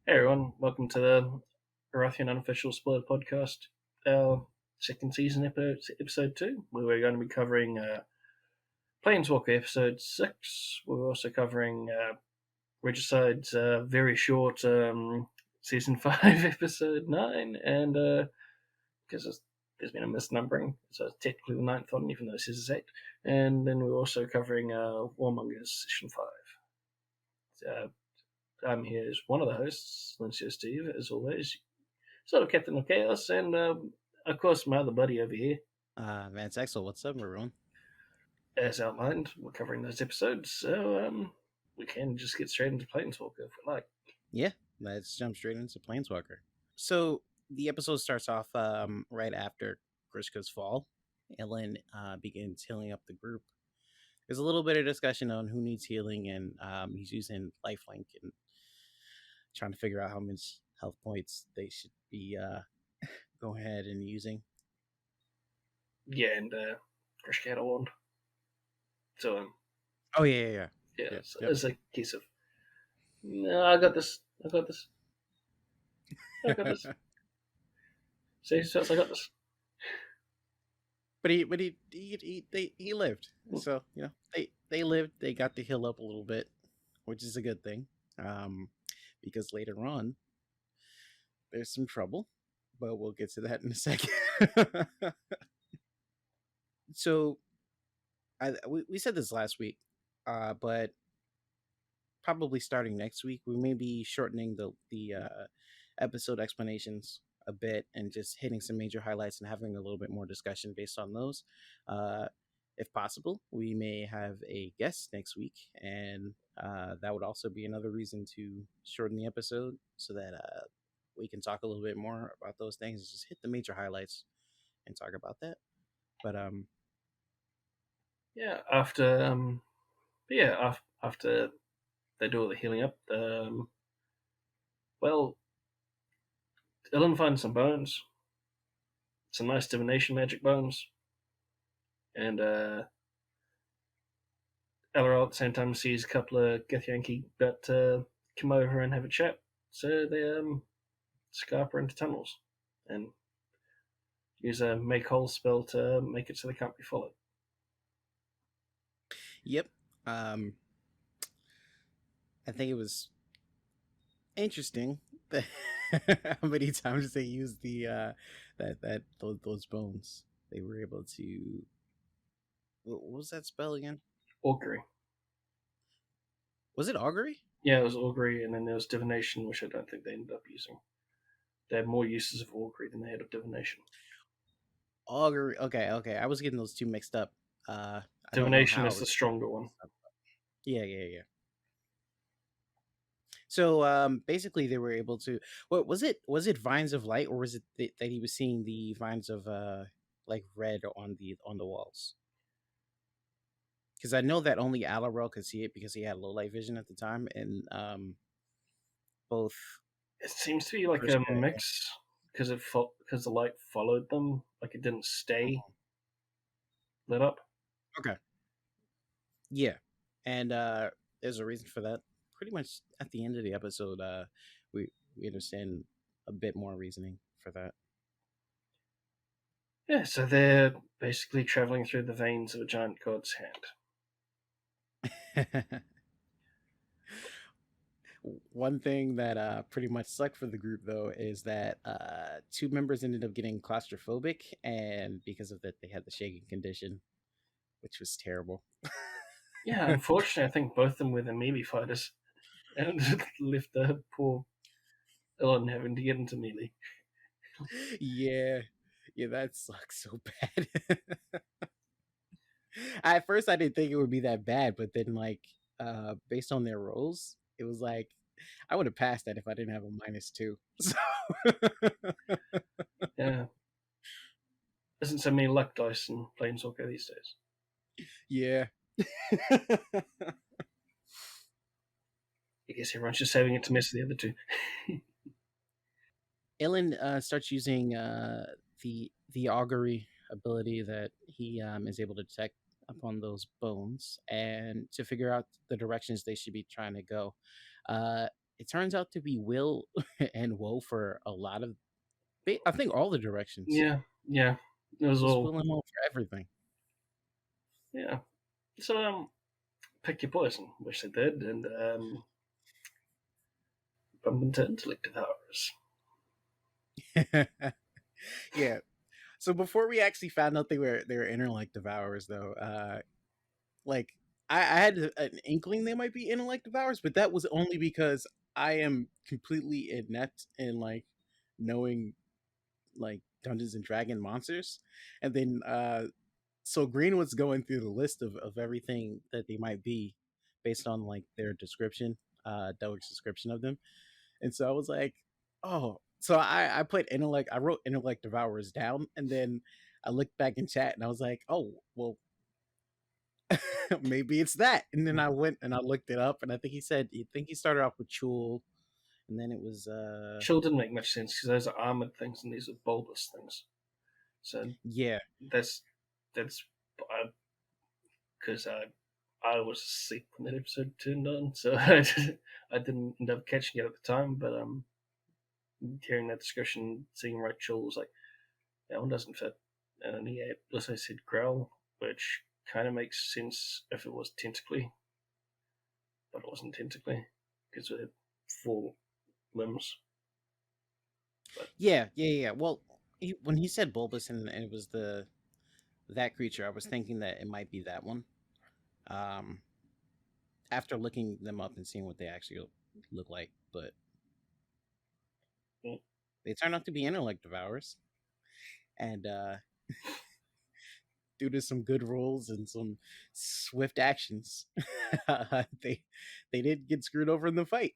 Hey everyone, welcome to the Erothian Unofficial Spoiler Podcast, our second season, episode 2, where we're going to be covering Planeswalker episode 6. We're also covering Regicide's very short season 5 episode 9, and because there's been a misnumbering, so it's technically the ninth one, even though this is 8. And then we're also covering Warmonger's session 5. I'm here as one of the hosts, Lindsay Steve, as always, sort of Captain of Chaos, and of course my other buddy over here. Vance Axel, what's up, everyone? As outlined, we're covering those episodes, so we can just get straight into Planeswalker if we like. Yeah, let's jump straight into Planeswalker. So the episode starts off right after Grishka's fall. Ellen begins healing up the group. There's a little bit of discussion on who needs healing, and he's using lifelink and trying to figure out how much health points they should be go ahead and using. Yeah, and Grishka had a wand. So, oh, yeah. It's a case of, no, I got this. I got this. See, so I got this. But he lived. So, they lived. They got to heal up a little bit, which is a good thing. Because later on, there's some trouble, but we'll get to that in a second. So, we said this last week, but probably starting next week, we may be shortening the episode explanations a bit and just hitting some major highlights and having a little bit more discussion based on those. If possible, we may have a guest next week, and that would also be another reason to shorten the episode so that we can talk a little bit more about those things. Just hit the major highlights and talk about that. But Yeah, after after they do all the healing up, well, Ellen finds some bones, some nice divination magic bones, and Ella at the same time sees a couple of Githyanki that come over and have a chat. So they scarper into tunnels and use a make whole spell to make it so they can't be followed. Yep. I think it was interesting that how many times they used the those bones. They were able to. What was that spell again? Augury. Was it augury? Yeah, it was augury, and then there was divination, which I don't think they ended up using. They had more uses of augury than they had of divination. Augury. Okay. I was getting those two mixed up. I don't know Divination how. is the stronger one. Yeah. So basically, they were able to. What was it? Was it vines of light, or was it that he was seeing the vines of like red on the walls? Because I know that only Alarel could see it because he had low light vision at the time, and both. It seems to be like a mix because because the light followed them, like it didn't stay lit up. Okay. Yeah, and there's a reason for that. Pretty much at the end of the episode, we understand a bit more reasoning for that. Yeah, so they're basically traveling through the veins of a giant god's hand. One thing that pretty much sucked for the group though is that two members ended up getting claustrophobic, and because of that, they had the shaking condition, which was terrible. Yeah, unfortunately, I think both of them were the melee fighters, and left the poor Ellen having to get into melee. yeah, that sucks so bad. At first, I didn't think it would be that bad, but then like based on their roles, it was like I would have passed that if I didn't have a -2. So Yeah, isn't so many luck dice in Planeswalker these days. yeah. I guess everyone's just saving it to mess with the other two. Ellen starts using the augury ability that he is able to detect upon those bones and to figure out the directions they should be trying to go. it turns out to be will and woe for a lot of, I think all the directions. Yeah, yeah. It was Just all will and woe for everything. yeah. So pick your poison, which they did, and bump into intellect devourers. Yeah. So before we actually found out they were intellect devourers, though, like I had an inkling they might be intellect devourers, but that was only because I am completely inept in like knowing like Dungeons and Dragon monsters, and then so Green was going through the list of everything that they might be based on like their description, Delic's description of them, and so I was like, oh, so I put intellect, I wrote intellect devourers down, and then I looked back in chat and I was like, oh, well, maybe it's that. And then I went and I looked it up, and I think he started off with Chul, and then it was Chill didn't make much sense because those are armored things and these are bulbous things. So yeah, that's because I was asleep when that episode turned on, so I didn't end up catching it at the time. But hearing that discussion, seeing right chill was like that one doesn't fit, and then he also said growl, which kind of makes sense if it was tentacly, but it wasn't tentacly because it had 4 limbs. But yeah. Well, when he said bulbous and it was the that creature, I was thinking that it might be that one. Um, After looking them up and seeing what they actually look like, but mm, they turn out to be intellect devourers, and due to some good rolls and some swift actions, they they did get screwed over in the fight,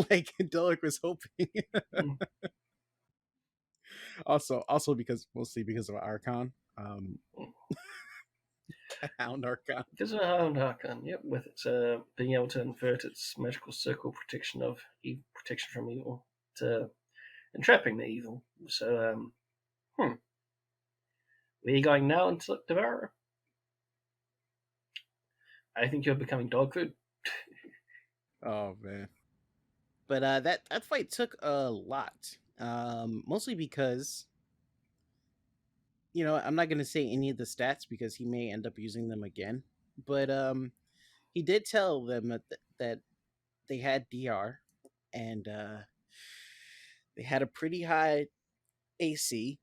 like Delic was hoping. mm, Also because mostly because of Archon, mm. Hound Archon. Because of Hound Archon, yep, with its being able to invert its magical circle protection of protection from evil to entrapping the evil. So, where are you going now, Intellect Devourer? I think you're becoming dog food. Oh man, but that fight took a lot, mostly because I'm not gonna say any of the stats because he may end up using them again, but he did tell them that they had DR and they had a pretty high AC.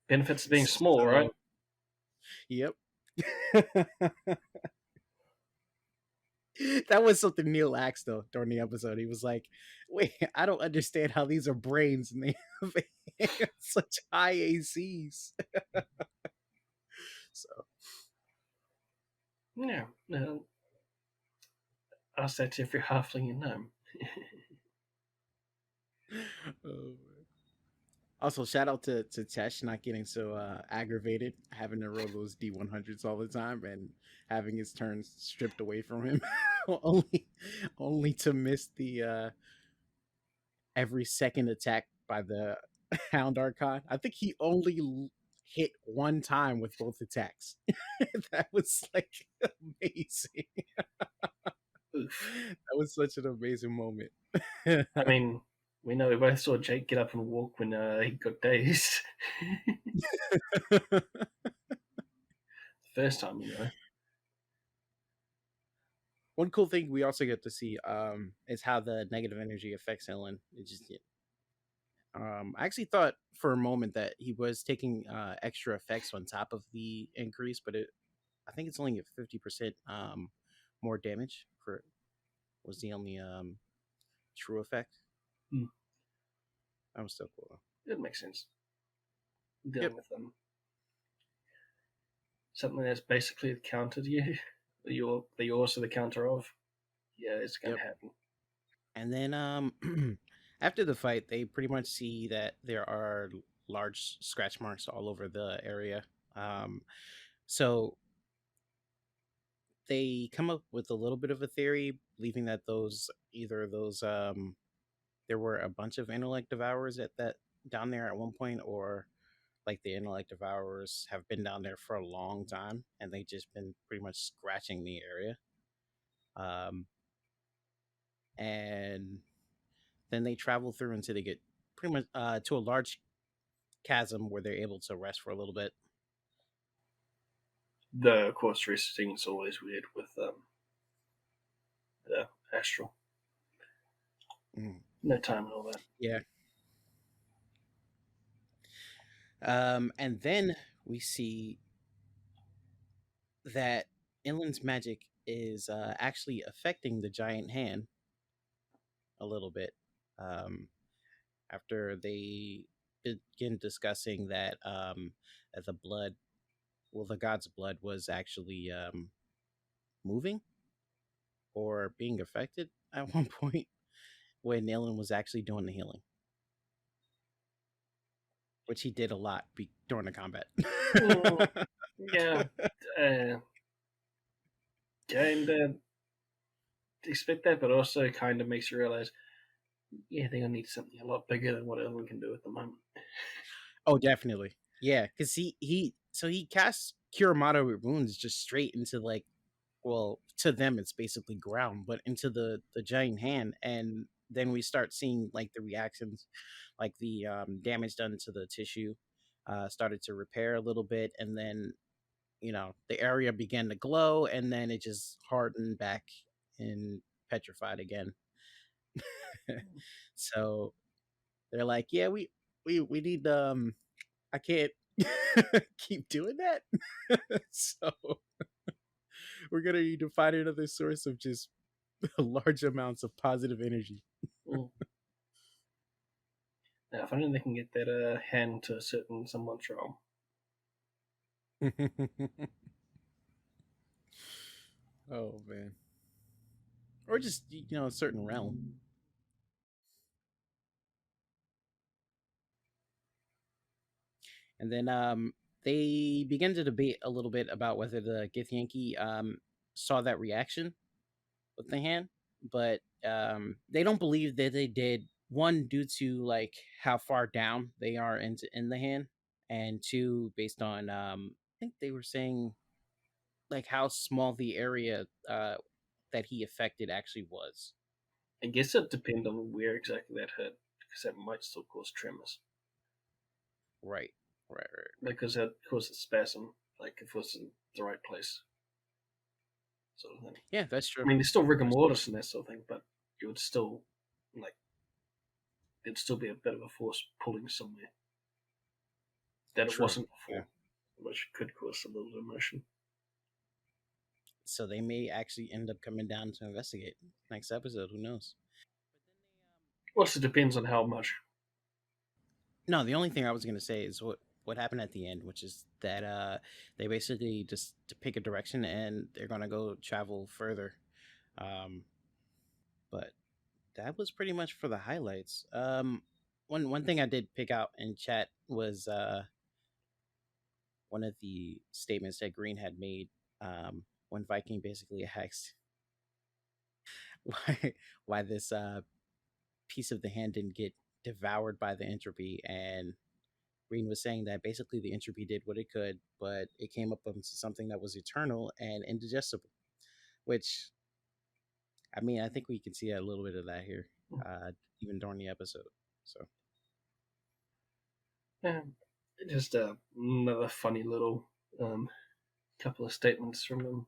Benefits of being small, right? So, yep. That was something Neil asked though during the episode. He was like, "Wait, I don't understand how these are brains and they have such high ACs." So, Yeah. Ask that to every halfling you know. oh, also, shout out to Tesh not getting so aggravated, having to roll those D100s all the time and having his turns stripped away from him, only only to miss the every second attack by the Hound Archon. I think he only hit one time with both attacks. That was like amazing. Oof. That was such an amazing moment. I mean, we know we both saw Jake get up and walk when he got dazed. The first time, you know. One cool thing we also get to see is how the negative energy affects Ellen. It just I actually thought for a moment that he was taking extra effects on top of the increase, but I think it's only at 50% more damage for was the only true effect. Hmm. That was so cool. It makes sense. Yep. Dealing with them. Something that's basically the counter to you, that you're also the counter of. Yeah, it's going Yep. to happen. And then after the fight, they pretty much see that there are large scratch marks all over the area. So they come up with a little bit of a theory, believing that those there were a bunch of intellect devourers at that down there at one point, or like the intellect devourers have been down there for a long time and they just been pretty much scratching the area. Um, and then they travel through until they get pretty much to a large chasm where they're able to rest for a little bit. The course resting is always weird with the astral. No time and all that. Yeah. And then we see that Inland's magic is actually affecting the giant hand a little bit. After they begin discussing that that the blood, well, the god's blood was actually moving or being affected at one point when Inland was actually doing the healing, which he did a lot during the combat. Yeah, kind of expect that, but also kind of makes you realize, yeah, they're gonna need something a lot bigger than what Ellen can do at the moment. Oh, definitely, yeah, because he casts Cure Moderate Wounds just straight into, like, well, to them it's basically ground, but into the giant hand, and then we start seeing like the reactions, like the damage done to the tissue started to repair a little bit, and then the area began to glow, and then it just hardened back and petrified again. So they're like, yeah, we need I can't keep doing that. So we're gonna need to find another source of just large amounts of positive energy. Now, if only they can get that hand to a certain someone's realm. Oh man. Or just a certain realm. And then they begin to debate a little bit about whether the Githyanki saw that reaction with the hand, but they don't believe that they did. One, due to like how far down they are in the hand, and two, based on I think they were saying like how small the area that he affected actually was. I guess it depends on where exactly that hit, because that might still cause tremors. Right, right. Because that causes spasm, like if it was in the right place, sort of thing. Yeah, that's true. I mean, there's still rigor mortis and that sort of thing, but you would still, like, there'd still be a bit of a force pulling somewhere that it wasn't before, which could cause a little emotion. So they may actually end up coming down to investigate next episode. Who knows? Also depends on how much. No, the only thing I was going to say is what happened at the end, which is that they basically just to pick a direction and they're going to go travel further. But that was pretty much for the highlights. One thing I did pick out in chat was one of the statements that Green had made when Viking basically asked why this piece of the hand didn't get devoured by the entropy, and Green was saying that basically the entropy did what it could, but it came up with something that was eternal and indigestible. Which, I mean, I think we can see a little bit of that here, even during the episode. So, Yeah, just another funny little couple of statements from them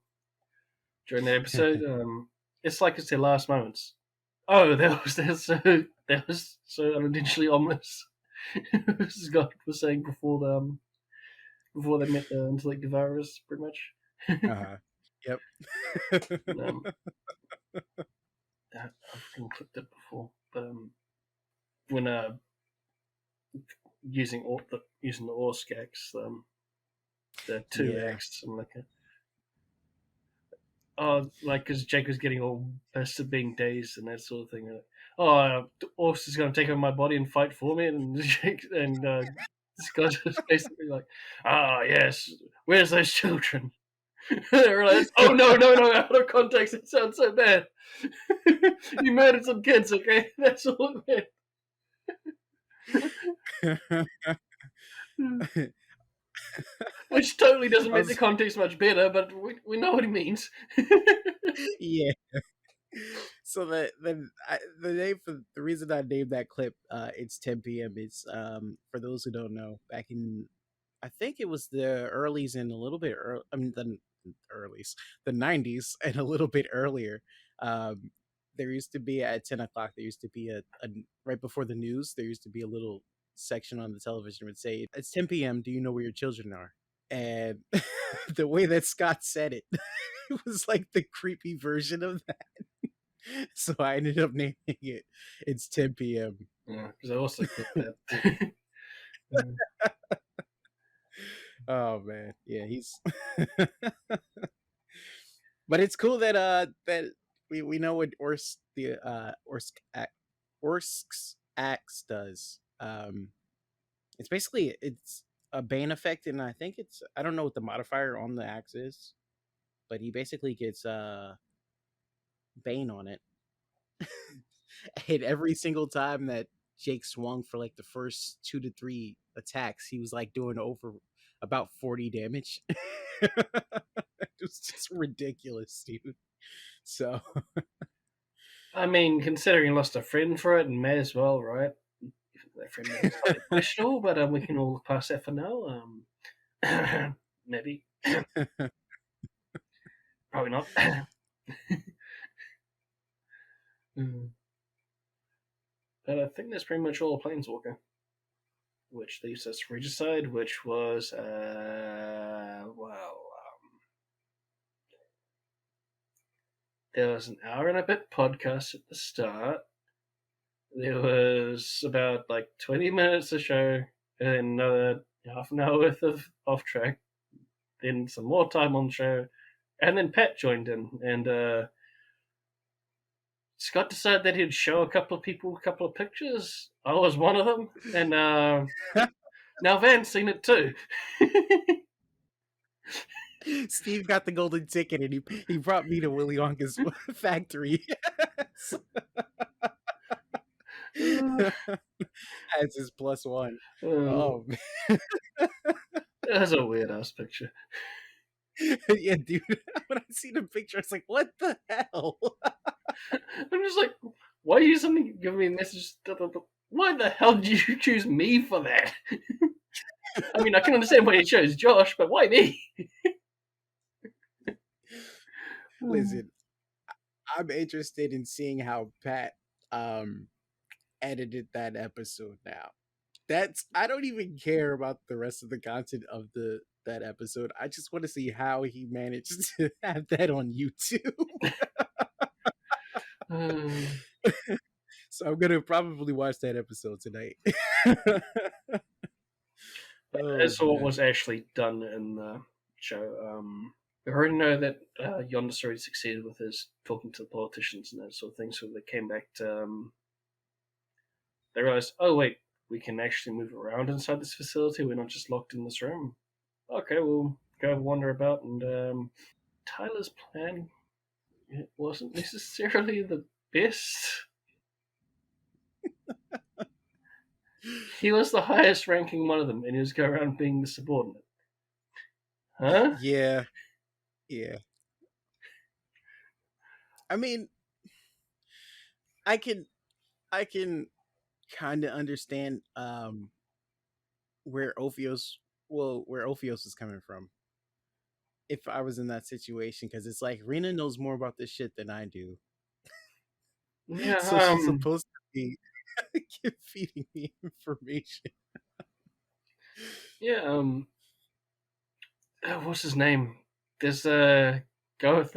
during the episode. It's like it's their last moments. Oh, that was so unintentionally ominous. As God was saying before they met the intellect devourers, pretty much. Yep. I've clicked it before, but when using the Orskax, the 2x, and like because Jake was getting all pissed at being dazed and that sort of thing. Orsk is going to take over my body and fight for me, and Jake and this guy's just basically like, yes, where's those children? They realize, oh no, out of context, it sounds so bad. You murdered some kids, okay? That's all it meant. Which totally doesn't make the context much better, but we know what he means. Yeah. So the name for the reason I named that clip, it's 10 p.m. It's for those who don't know, back in I think it was the earlys and a little bit early. I mean the earlys, the 90s and a little bit earlier. Um, there used to be at 10 o'clock. There used to be a right before the news. There used to be a little section on the television that would say, "It's 10 p.m. Do you know where your children are?" And the way that Scott said it, it was like the creepy version of that. So I ended up naming it. It's 10 p.m. Yeah, because I also put that. Oh man, yeah, he's. But it's cool that we know what Orsk's axe does. It's basically it's a bane effect, and I think it's I don't know what the modifier on the axe is, but he basically gets bane on it. And every single time that Jake swung for like the first 2 to 3 attacks, he was like doing over about 40 damage. It was just ridiculous, dude. So I mean, considering you lost a friend for it, and may as well, right? That friend may be slightly questionable, but we can all pass that for now. Maybe, probably not. But I think that's pretty much all Planeswalker, which leaves us Regicide, which was there was an hour and a bit podcast at the start. There was about like 20 minutes of show, and another half an hour worth of off track, then some more time on the show, and then Pat joined in, and Scott decided that he'd show a couple of people a couple of pictures. I was one of them, and now Van's seen it too. Steve got the golden ticket, and he brought me to Willy Wonka's factory. As his +1. Oh man. That's a weird ass picture. Yeah, dude. When I see the picture, it's like, what the hell? I'm just like, why are you suddenly giving me a message? Why the hell did you choose me for that? I mean, I can understand why you chose Josh, but why me? Listen, I'm interested in seeing how Pat edited that episode now. That's I don't even care about the rest of the content of that episode. I just want to see how he managed to have that on YouTube. So I'm gonna probably watch that episode tonight. As for what Man. was actually done in the show, we already know that Yondas already succeeded with his talking to the politicians and that sort of thing. So they came back to, they realized, oh wait, we can actually move around inside this facility. We're not just locked in this room. Okay, we'll go wander about. And Tyler's plan, it wasn't necessarily the best. He was the highest ranking one of them, and he was going around being the subordinate. Huh? Yeah. Yeah. I mean, I can kind of understand where Ophios is coming from. If I was in that situation, because it's like Rena knows more about this shit than I do. Yeah, So she's supposed to be feeding me information. yeah, what's his name? There's a guy with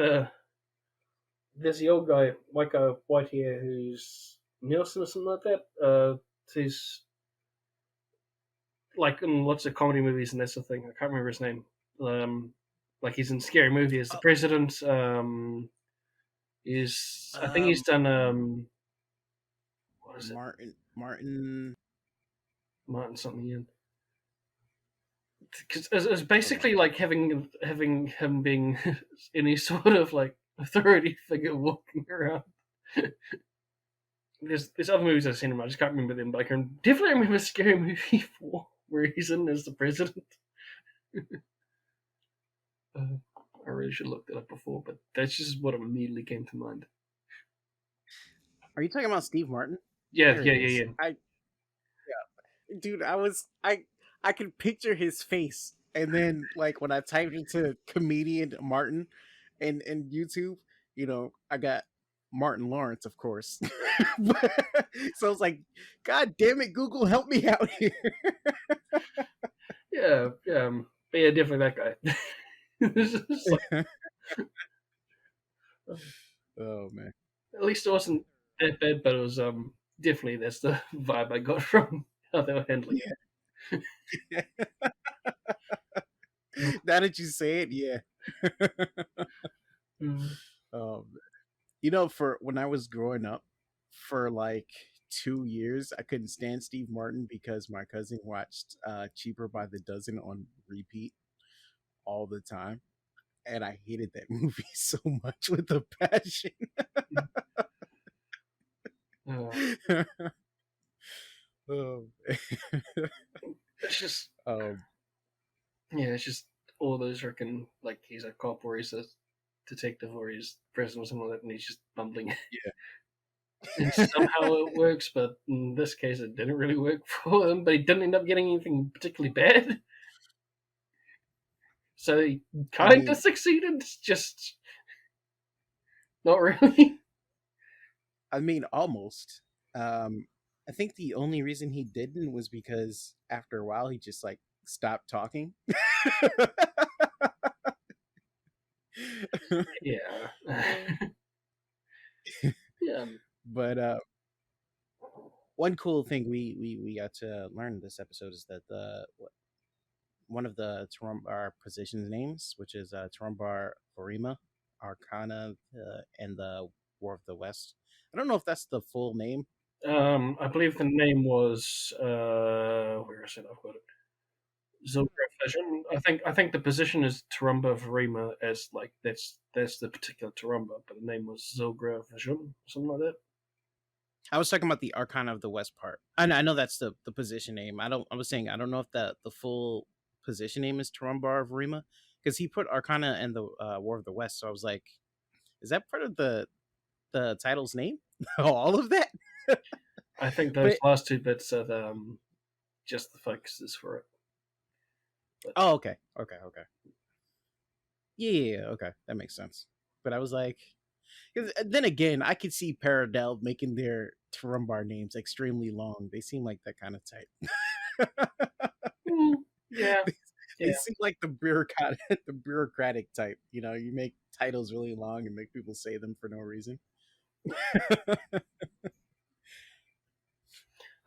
there's the old guy, white hair, who's Neilson or something like that. He's like in lots of comedy movies and that sort of thing. I can't remember his name. Like he's in Scary Movie as the president. I think he's done what is it? Martin something in. Because it's basically like having him being any sort of like authority figure walking around. There's other movies I've seen him. I just can't remember them, but I can definitely remember Scary Movie 4 where he's in as the president. I really should have looked it up before, but that's just what immediately came to mind. Are you talking about Steve Martin? Yeah, There yeah, it yeah, is. yeah. Dude, I could picture his face, and then like when I typed into comedian Martin and YouTube, I got Martin Lawrence, of course. So I was like, God damn it, Google, help me out here. Yeah, but yeah, definitely that guy. It's just like, Oh man. at least it wasn't that bad, but it was definitely that's the vibe I got from how they were handling Yeah. it. Now that you say it, yeah. Mm. um, for when I was growing up, for like 2 years, I couldn't stand Steve Martin because my cousin watched Cheaper by the Dozen on repeat all the time, and I hated that movie so much with a passion. Uh, um, it's just um, yeah, it's just all those reckon like he's a cop or he's a detective or he's president or something like that, and he's just bumbling. yeah, And somehow it works, but in this case, it didn't really work for him. But he didn't end up getting anything particularly bad, so he I kind of mean, succeeded. Just not really. almost. I think the only reason he didn't was because after a while he just like stopped talking. Yeah, yeah. But one cool thing we got to learn this episode is that one of the Tarumbar positions names, which is Tarumbar Varima, Arcana, and the War of the West. I don't know if that's the full name. I believe the name was where is it? I've got it. Zilgra Vision. I think the position is Tarumba Varima as like that's the particular Tarumba, but the name was Zilgra Vision, something like that. I was talking about the Arcana of the West part. I know that's the position name. I was saying I don't know if the full position name is Tarumbar Varima because he put Arcana and the War of the West. So I was like, is that part of the title's name? All of that? I think those But last two bits are just the focuses for it. But oh, okay, okay. Yeah, okay, that makes sense. But I was like, 'cause then again, I could see Paradel making their Tarumbar names extremely long. They seem like that kind of type. yeah, They yeah. seem like the bureaucratic, the bureaucratic type. You make titles really long and make people say them for no reason.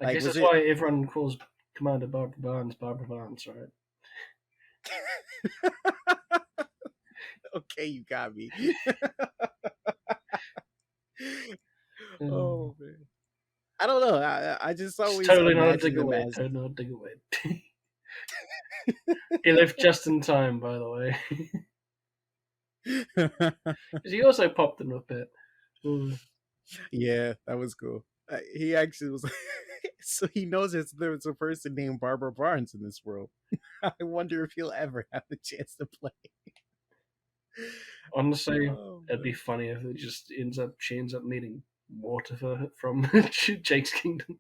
I Like, guess was that's it? why everyone calls Commander Barbara Barnes, right? Okay, you got me. Um, Oh man, I don't know. I just it's always totally not a imagine dig them away. as. Totally not a dig away. He left just in time, by the way. Because he also popped in with that. Mm. Yeah, that was cool. He actually was. So he knows there's a person named Barbara Barnes in this world. I wonder if he'll ever have the chance to play. Honestly, Oh, it'd be funny if it just she ends up meeting Mortimer from Jake's Kingdom,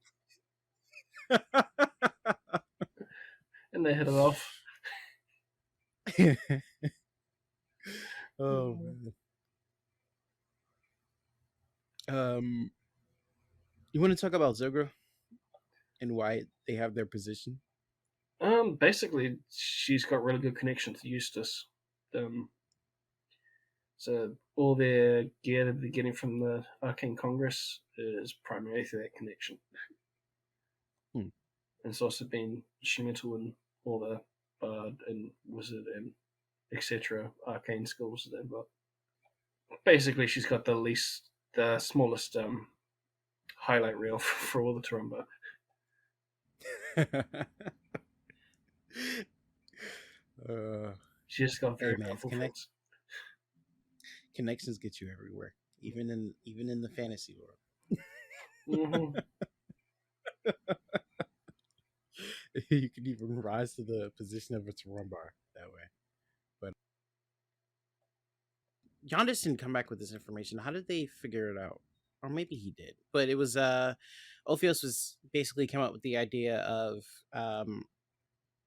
and they hit it off. oh man. Um, you want to talk about Zogra and why they have their position? Basically, she's got really good connection to Eustace. Um, so all their gear that they're getting from the Arcane Congress is primarily through that connection. Hmm. And it's also been instrumental in all the Bard and Wizard and etc. arcane skills that they've got. Basically, she's got the smallest highlight reel for all the Tarumba. uh, She's just got hey very man, powerful friends. connections get you everywhere, even in the fantasy world. Mm-hmm. You can even rise to the position of a Tarumbar that way. But Yondas didn't come back with this information. How did they figure it out? or maybe he did, but it was Ophios was basically came up with the idea of um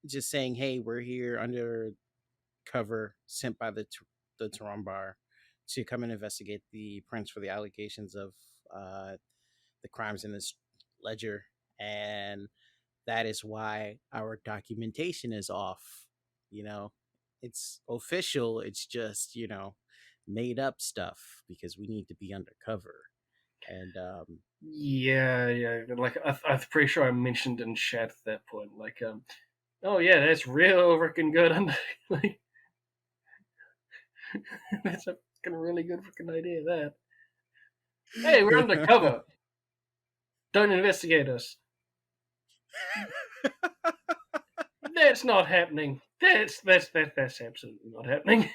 just saying, "Hey, we're here under cover, sent by the Tarumbar to come and investigate the prince for the allegations of uh the crimes in this ledger, and that is why our documentation is off. You know, it's official. It's just made up stuff because we need to be undercover." And Yeah. Like I'm pretty sure I mentioned in chat at that point. Like, oh yeah, that's real freaking good. Like, that's a fucking really good freaking idea. That hey, we're undercover. Don't investigate us. That's not happening. That's absolutely not happening.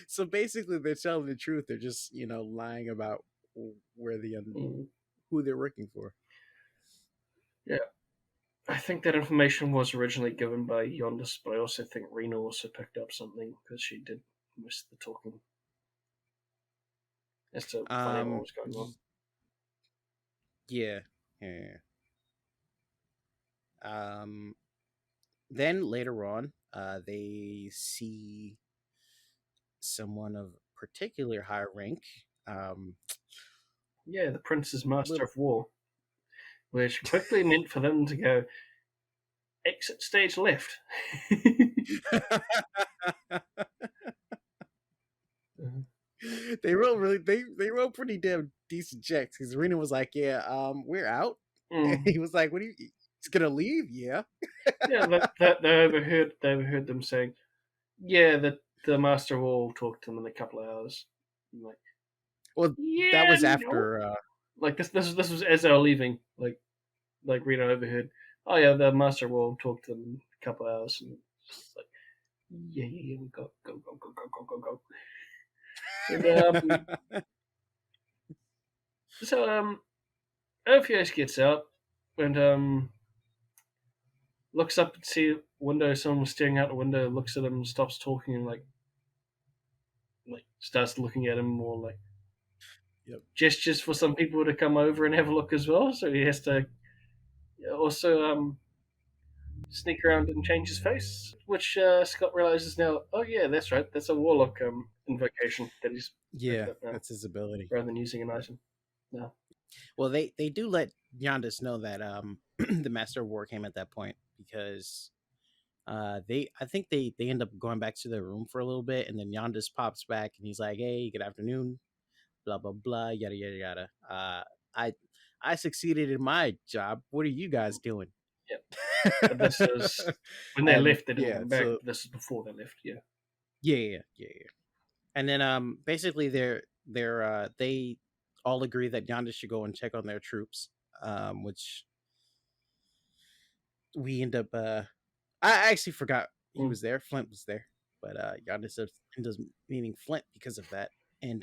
so basically, they're telling the truth. They're just lying about where Mm, who they're working for. yeah. I think that information was originally given by Yondis, but I also think Rena also picked up something because she did most of the talking as to finding out what Um, was going on. yeah, yeah. Um, then later on, they see someone of particular high rank. Yeah, the Prince's Master Little. of War, which quickly meant for them to go exit stage left. They wrote they wrote pretty damn decent checks because Rena was like, "Yeah, we're out." And Mm. he was like, "What are you? He's gonna leave?" Yeah. Yeah, that they overheard them saying, yeah, the Master of War will talk to them in a couple of hours. I'm like, Well, that yeah, was no. after. Like this was as they were leaving. Like Reno overheard. Oh yeah, the Master will talk to them in a couple of hours, and it's just like, yeah, we go. And so Orpheus gets out and looks up and see a window. Someone was staring out the window. Looks at him, stops talking, and like starts looking at him more like Yep. gestures for some people to come over and have a look as well. So he has to also sneak around and change his face, which Scott realizes now. Oh yeah, that's right. That's a warlock invocation that he's picked Yeah, up now, that's his ability. rather than using an Yep. item. No. Well, they do let Yondas know that the Master of War came at that point because they I think they end up going back to their room for a little bit, and then Yondas pops back and he's like, "Hey, good afternoon, blah blah blah, yada yada yada. I I succeeded in my job. What are you guys doing?" Yeah, but this is when they And left. They didn't yeah, come back. so But this is before they left. Yeah. yeah. And then basically they all agree that Yondas should go and check on their troops, which we end up I actually forgot he Mm. was there. Flint was there, but Yondas ends up meeting Flint because of that. And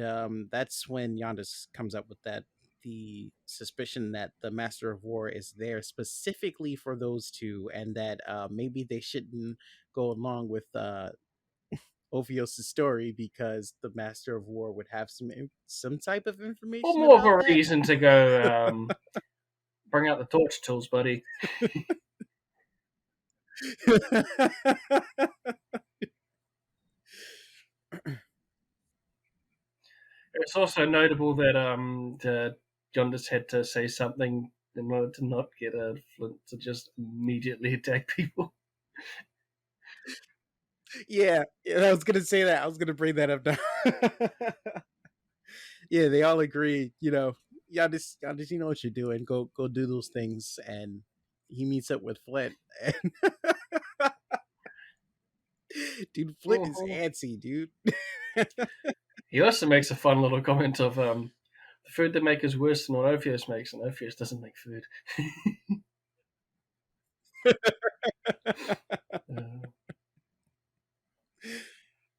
that's when Yondas comes up with the suspicion that the Master of War is there specifically for those two, and that maybe they shouldn't go along with Ophios' story because the Master of War would have some type of Or information more of about a that. reason to go bring out the torch tools, buddy. It's also notable that John just had to say something in order to not get a Flint to just immediately attack people. Yeah, I was gonna say that. I was gonna bring that up now. Yeah, they all agree. Y'all just you know what you're doing. Go do those things, and he meets up with Flint. And dude, Flint is Mhm. antsy, dude. He also makes a fun little comment of the food they make is worse than what Ophius makes, and Ophius doesn't make food. Uh,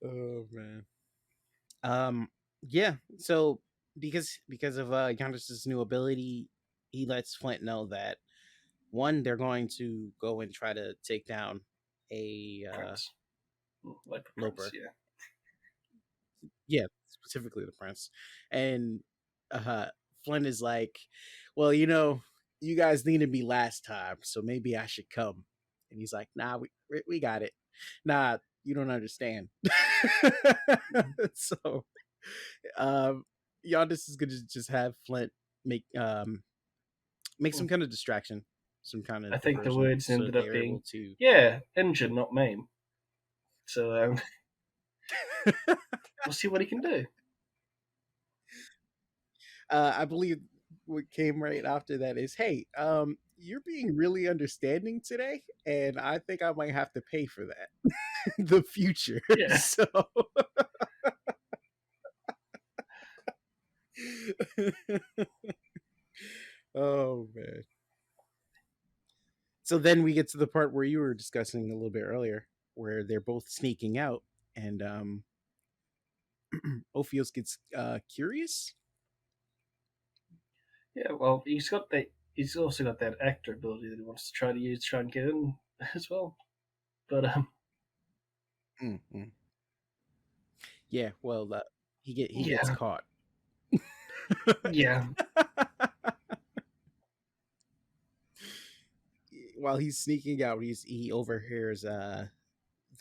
Oh man. Um. Yeah. So because of Giannis's new ability, he lets Flint know that one, they're going to go and try to take down a Prince. Like the Prince, Loper. yeah. Yeah, specifically the prince. And uh Flynn is like, well, you guys needed me last time, so maybe I should come. And he's like, nah, we got it. Nah, you don't understand. So um Yondis is gonna just have Flint make make some kind of distraction, some kind I of think the diversion, words so ended that up they're being, able to yeah, injure, not maim. So we'll see what he can do. I believe what came right after that is, hey, you're being really understanding today, and I think I might have to pay for that in the future. Yeah. So oh man. So then we get to the part where you were discussing a little bit earlier, where they're both sneaking out, and Ophios gets curious. Yeah, well, he's got that. He's also got that actor ability that he wants to try to use to try and get in as well. But Mm-hmm. Yeah, well, he gets yeah, caught. yeah, While he's sneaking out, he overhears the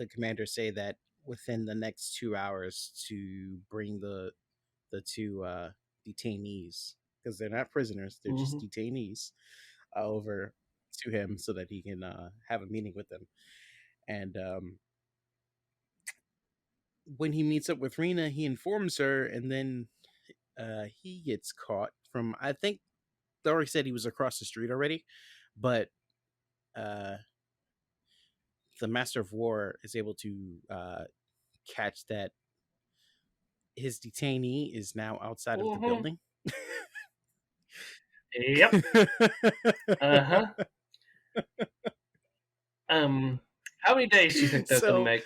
commander say that within the next 2 hours to bring the two detainees, because they're not prisoners, they're just hmm detainees, over to him so that he can have a meeting with them. And when he meets up with Rena, he informs her, and then he gets caught from, I think Dory said he was across the street already, but uh, the Master of War is able to catch that his detainee is now outside of the hmm building. yep, uh huh. How many days do you think they're gonna So, make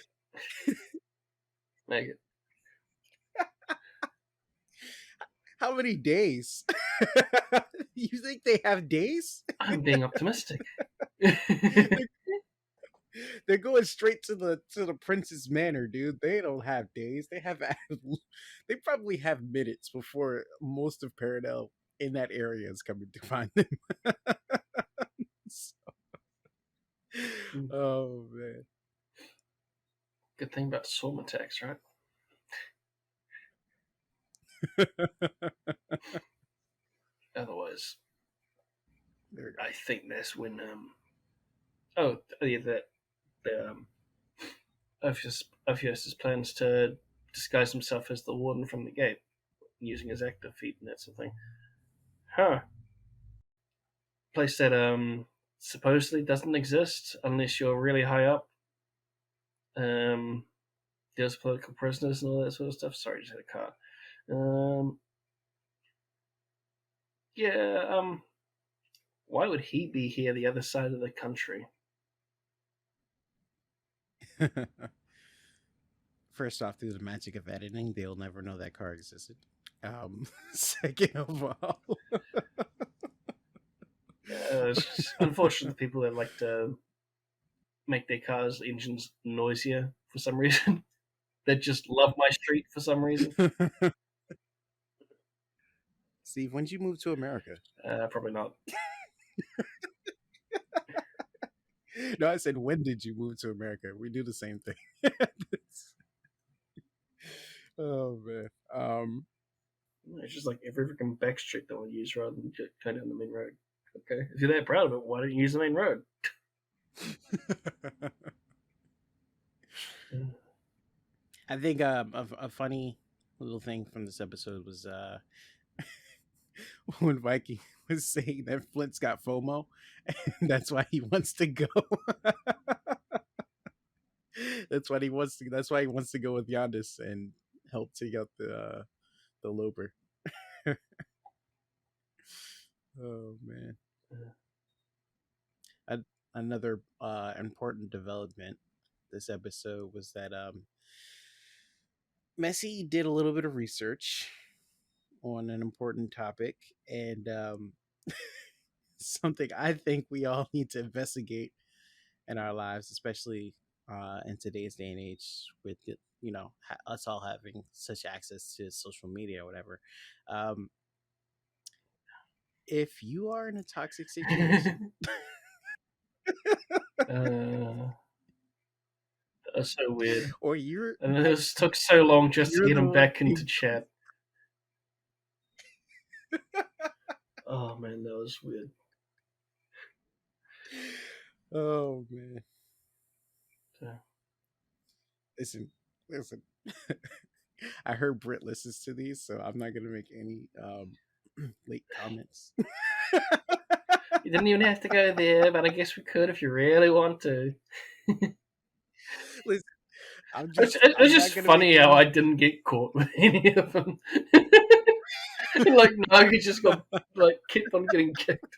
it? how many days? You think they have days? I'm being optimistic. They're going straight to the prince's manor, dude. They don't have days. They probably have minutes before most of Paradel in that area is coming to find them. Oh man. Good thing about swarm attacks, right? Otherwise, There we go. I think that's when oh yeah, the Ophius' plans to disguise himself as the warden from the gate, using his active feat and that sort of thing. Huh. Place that supposedly doesn't exist unless you're really high up. Um, deals with political prisoners and all that sort of stuff. Sorry, just hit a car. Um, yeah. Why would he be here, the other side of the country? First off, through the magic of editing, they'll never know that car existed. Second of all, It's just unfortunate people that like to make their cars' engines noisier for some reason. That just love my street for some reason. Steve, when did you move to America? Probably not. No, I said, when did you move to America? We do the same thing. Oh man. It's just like every freaking back street that we use rather than just go down the main road. Okay, if you're that proud of it, why don't you use the main road? I think a funny little thing from this episode was when Viking was saying that Flint's got FOMO, and that's why he wants to go. That's what he wants to. That's why he wants to go with Yondis and help take out the Lober. Oh man. A, Another important development this episode was that Messi did a little bit of research on an important topic, and something I think we all need to investigate in our lives, especially in today's day and age with us all having such access to social media or whatever. Um, if you are in a toxic situation, That's so weird. or you're And like this took so long just to you're get the him one back into being chat. Oh man, that was weird. oh man, Yeah. listen. I heard Britt listens to these, so I'm not gonna make any late comments. You didn't even have to go there, but I guess we could if you really want to. Listen, It was I'm not just gonna make funny how any. I didn't get caught with any of them. Like Nagi just got kept on getting kicked.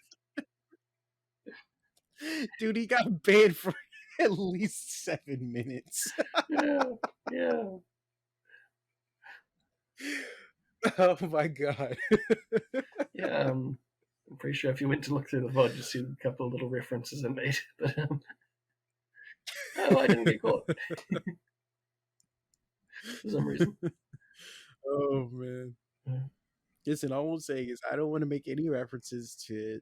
Dude, he got banned for at least 7 minutes. Yeah, yeah. Oh my god. Yeah, I'm pretty sure if you went to look through the VOD, you'd see a couple of little references I made. But oh, I didn't get caught for some reason. Oh man. Yeah. Listen, all I'm saying is I don't want to make any references to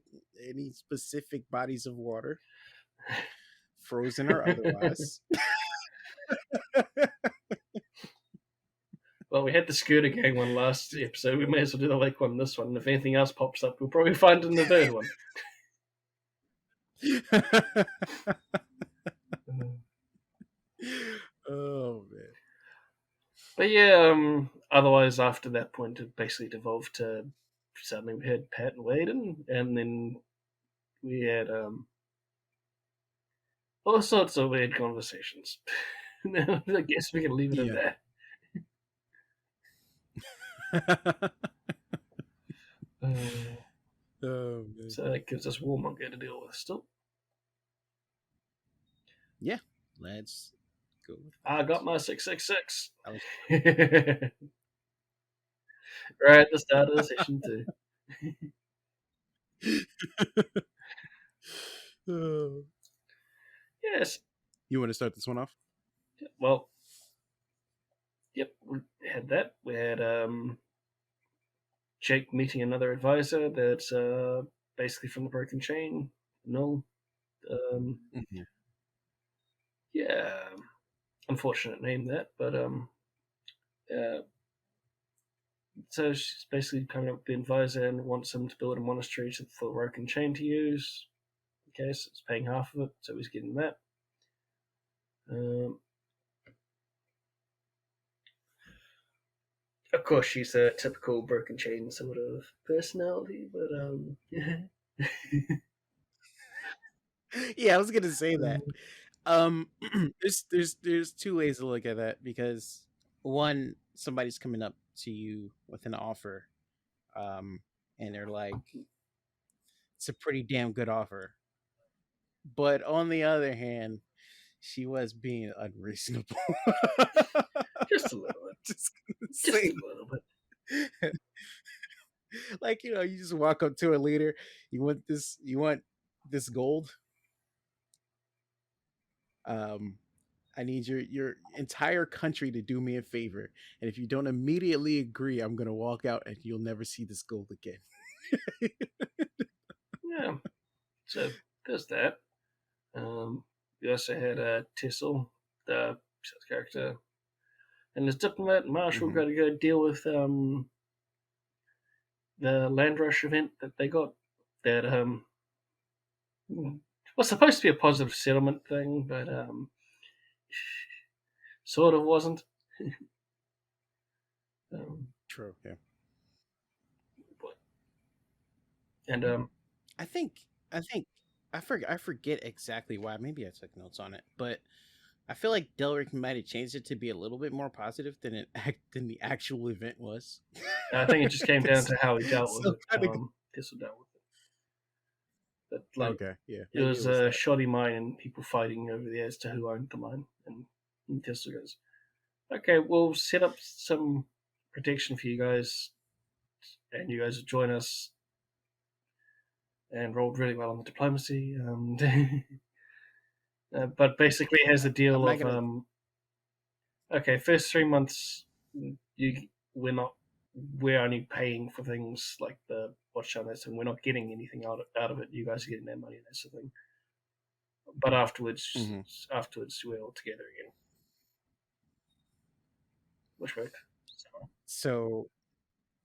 any specific bodies of water, frozen or otherwise. Well, we had the Scooter Gang one last episode. We may as well do the lake one this one. If anything else pops up, we'll probably find it in the third one. Oh man. But yeah, otherwise after that point, it basically devolved to suddenly we had Pat and Waden, and then we had all sorts of weird conversations. I guess we can leave it at Yeah. that. Oh man. So that gives us Warmonger to deal with still. Yeah. Let's go with I that. got my 666. I Right at the start of the session too. was- Yes. You want to start this one off? Well, yep, we had that. We had Jake meeting another advisor that's basically from the Broken Chain. No. Mm-hmm. Yeah. Unfortunate name that, but uh, so she's basically coming up with the advisor and wants him to build a monastery for the Broken Chain to use. Okay, so it's paying half of it, so he's getting that. Of course, she's a typical Broken Chain sort of personality, but Yeah, I was gonna say that. There's two ways to look at that because one, somebody's coming up to you with an offer, and they're like, it's a pretty damn good offer. But on the other hand, she was being unreasonable. just a little bit. Just gonna Just say, a little bit. like you just walk up to a leader. You want this gold. Um, I need your entire country to do me a favor, and if you don't immediately agree, I'm gonna walk out, and you'll never see this gold again. Yeah. So there's that. We also had Tissel, the character, and his diplomat Marshall Mm-hmm. got to go deal with the land rush event that they got. That was supposed to be a positive settlement thing, but sort of wasn't. um, True. Yeah. but, and I think I forget exactly why. Maybe I took notes on it, but I feel like Delric might have changed it to be a little bit more positive than than the actual event was. I think it just came down to how he dealt with So it. kind of Tissel dealt with it. But okay, yeah, it maybe it was was a that. shoddy mine and people fighting over there as to who owned the mine. And Tissel goes, "Okay, we'll set up some protection for you guys, and you guys will join us." And rolled really well on the diplomacy. But basically, it has the I'm deal not of gonna. okay, first 3 months, we're only paying for things like the watch on this, and we're not getting anything out of it. You guys are getting that money, and that sort of thing. But Mm-hmm. afterwards, we're all together again, which worked. So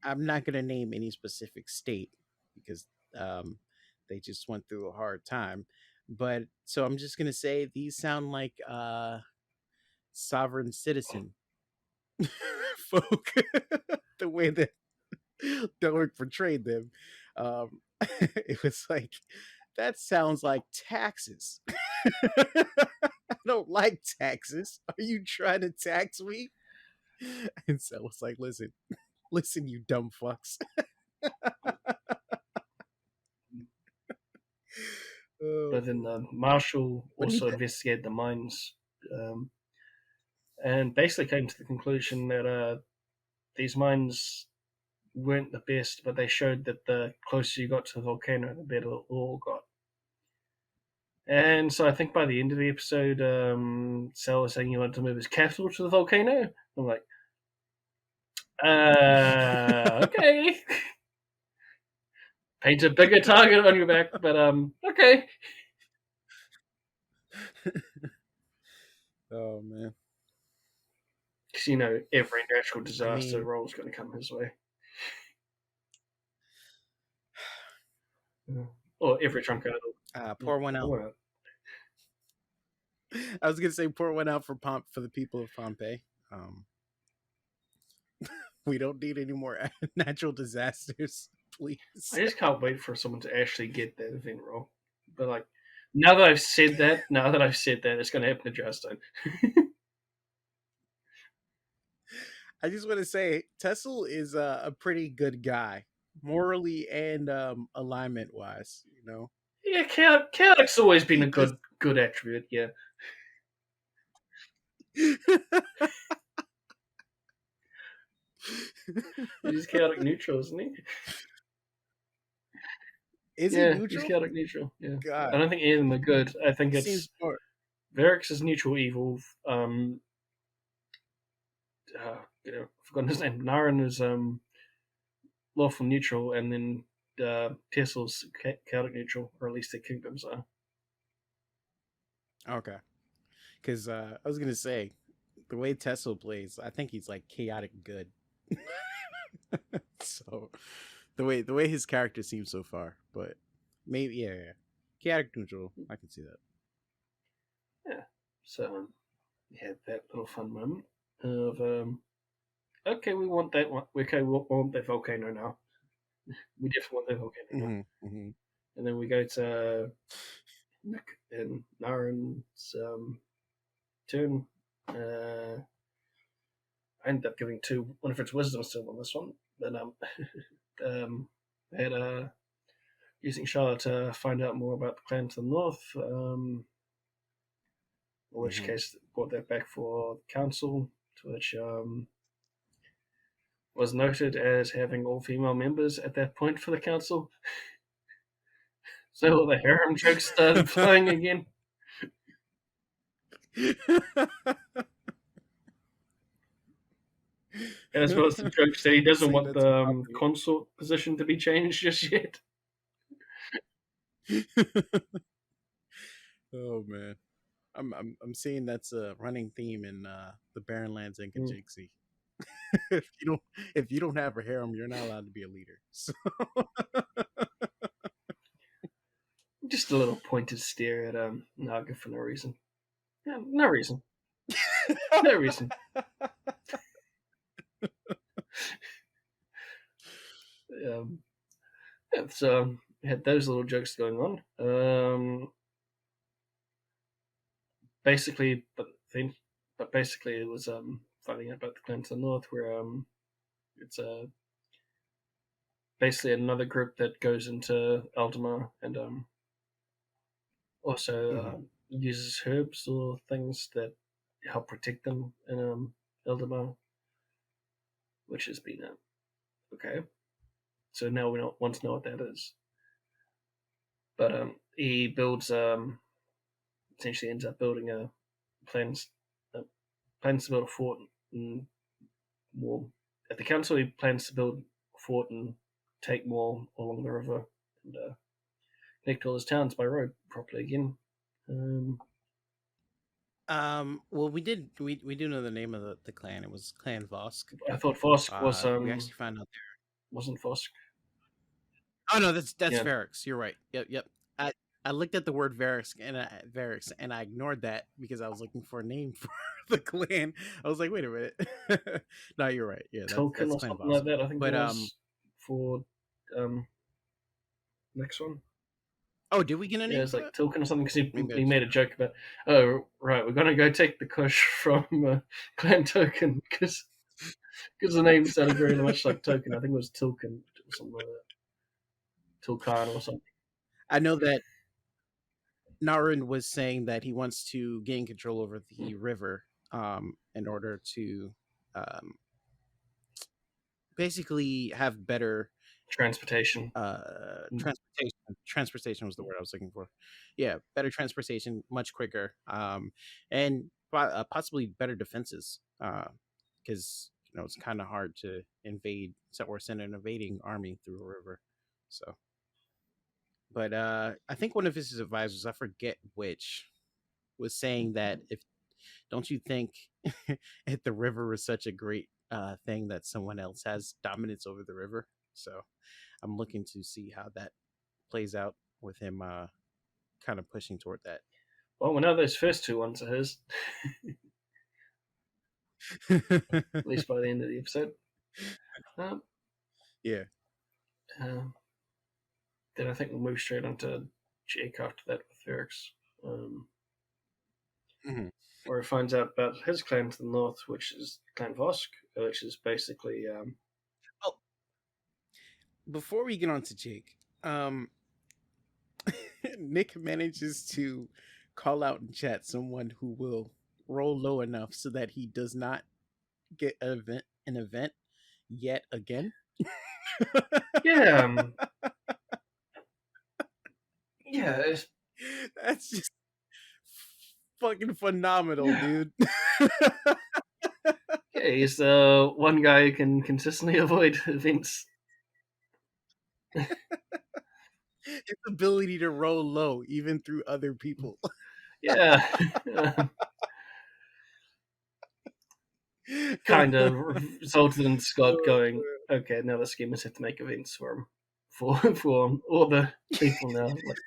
I'm not going to name any specific state because um, they just went through a hard time. But so I'm just going to say these sound like sovereign citizen folk, the way that Delric portrayed them. Um, it was like, that sounds like taxes. I don't like taxes. Are you trying to tax me? And so it's like, listen, you dumb fucks. Oh, But then Marshall what do you also think? investigated the mines, um, and basically came to the conclusion that these mines weren't the best, but they showed that the closer you got to the volcano, the better it all got. And so I think by the end of the episode, Sal was saying he wanted to move his capital to the volcano. I'm like, okay. Paint a bigger target on your back, but okay. Oh man. Because every natural I disaster mean, role is going to come his way, or every trunk out. pour one out. Well, I was gonna say pour one out for for the people of Pompeii. We don't need any more natural disasters, please. I just can't wait for someone to actually get that event role. But like, now that I've said that, it's going to happen to Justin. I just want to say Tessel is a pretty good guy, morally and alignment wise. Yeah, chaotic's always been He a just good attribute. Yeah, he's chaotic neutral, isn't he? is he Yeah, he's neutral? chaotic neutral. Yeah, I God, don't think any of them are good. I think he seems it's more. Varix is neutral evil. I've forgotten his name. Naren is lawful neutral, and then Tessel's chaotic neutral, or at least their kingdoms are. Okay, because I was gonna say the way Tessel plays, I think he's like chaotic good. So the way his character seems so far, but maybe yeah. Chaotic neutral, I can see that. Yeah, so we had that little fun moment of okay, we want that one. Okay, we want that volcano now. We definitely want that volcano now. Mm-hmm, mm-hmm. And then we go to Nick and Naren's turn. I ended up giving two Winifred's wisdom still on this one, but had using Charlotte to find out more about the clan to the north. In which Mm-hmm. case, brought that back for the council, to which was noted as having all female members at that point for the council. So all the harem jokes started flying again. As well as the jokes that he doesn't See, want that's the Poppy. consort position to be changed just yet. Oh man, I'm seeing that's a running theme in the Barrenlands and Mm. Kajiksi. If you don't have a harem, you're not allowed to be a leader. So. Just a little pointed stare at Naga for no reason. Yeah, no reason. No reason. Um, yeah, so we had those little jokes going on. Basically, but basically it was finding out about the clan to the north, where it's basically another group that goes into Eldamar and also Hmm. uses herbs or things that help protect them in Eldamar, which has been okay. So now we want to know what that is. But he builds essentially ends up building a plans plans to build a fort and more. At the council, he plans to build a fort and take more along the river and connect all his towns by road properly again. Well, we do know the name of the clan. It was Clan Vosk. I thought Vosk was We actually found out there. wasn't Vosk. Oh no, that's Yeah. Varix. You're right. Yep. I looked at the word Varix and I ignored that because I was looking for a name for the clan. I was like, wait a minute. No, you're right. Yeah, Token that's or Clan something Vosk. like that. I think But it was for next one. oh, did we get a name? Yeah, it's like Tilkin or something because he Just... made a joke about, oh right, we're gonna go take the kush from Clan Token because the name sounded very much like Token. I think it was Tilkin or something like that, Tilkan or something. I know that Narin was saying that he wants to gain control over the river in order to um, basically have better Transportation. transportation was the word I was looking for. Yeah, better transportation, much quicker, and possibly better defenses, because it's kind of hard to invade or send an invading army through a river. So, but I think one of his advisors, I forget which, was saying that if don't you think if the river is such a great thing that someone else has dominance over the river? So I'm looking to see how that plays out with him kind of pushing toward that. Well, we know those first two ones are his, at least by the end of the episode. Yeah. Then I think we'll move straight onto Jake after that with Ferrex. Where he finds out about his clan to the north, which is Clan Vosk, which is basically. Oh, before we get on to Jake, Nick manages to call out in chat someone who will roll low enough so that he does not get an event yet again. Yeah. Yeah. That's just fucking phenomenal, dude. Yeah, he's the one guy who can consistently avoid events. His ability to roll low, even through other people. Yeah. Kind of resulted in Scott going, okay, now this game is set to make events for him. For all the people now. Like,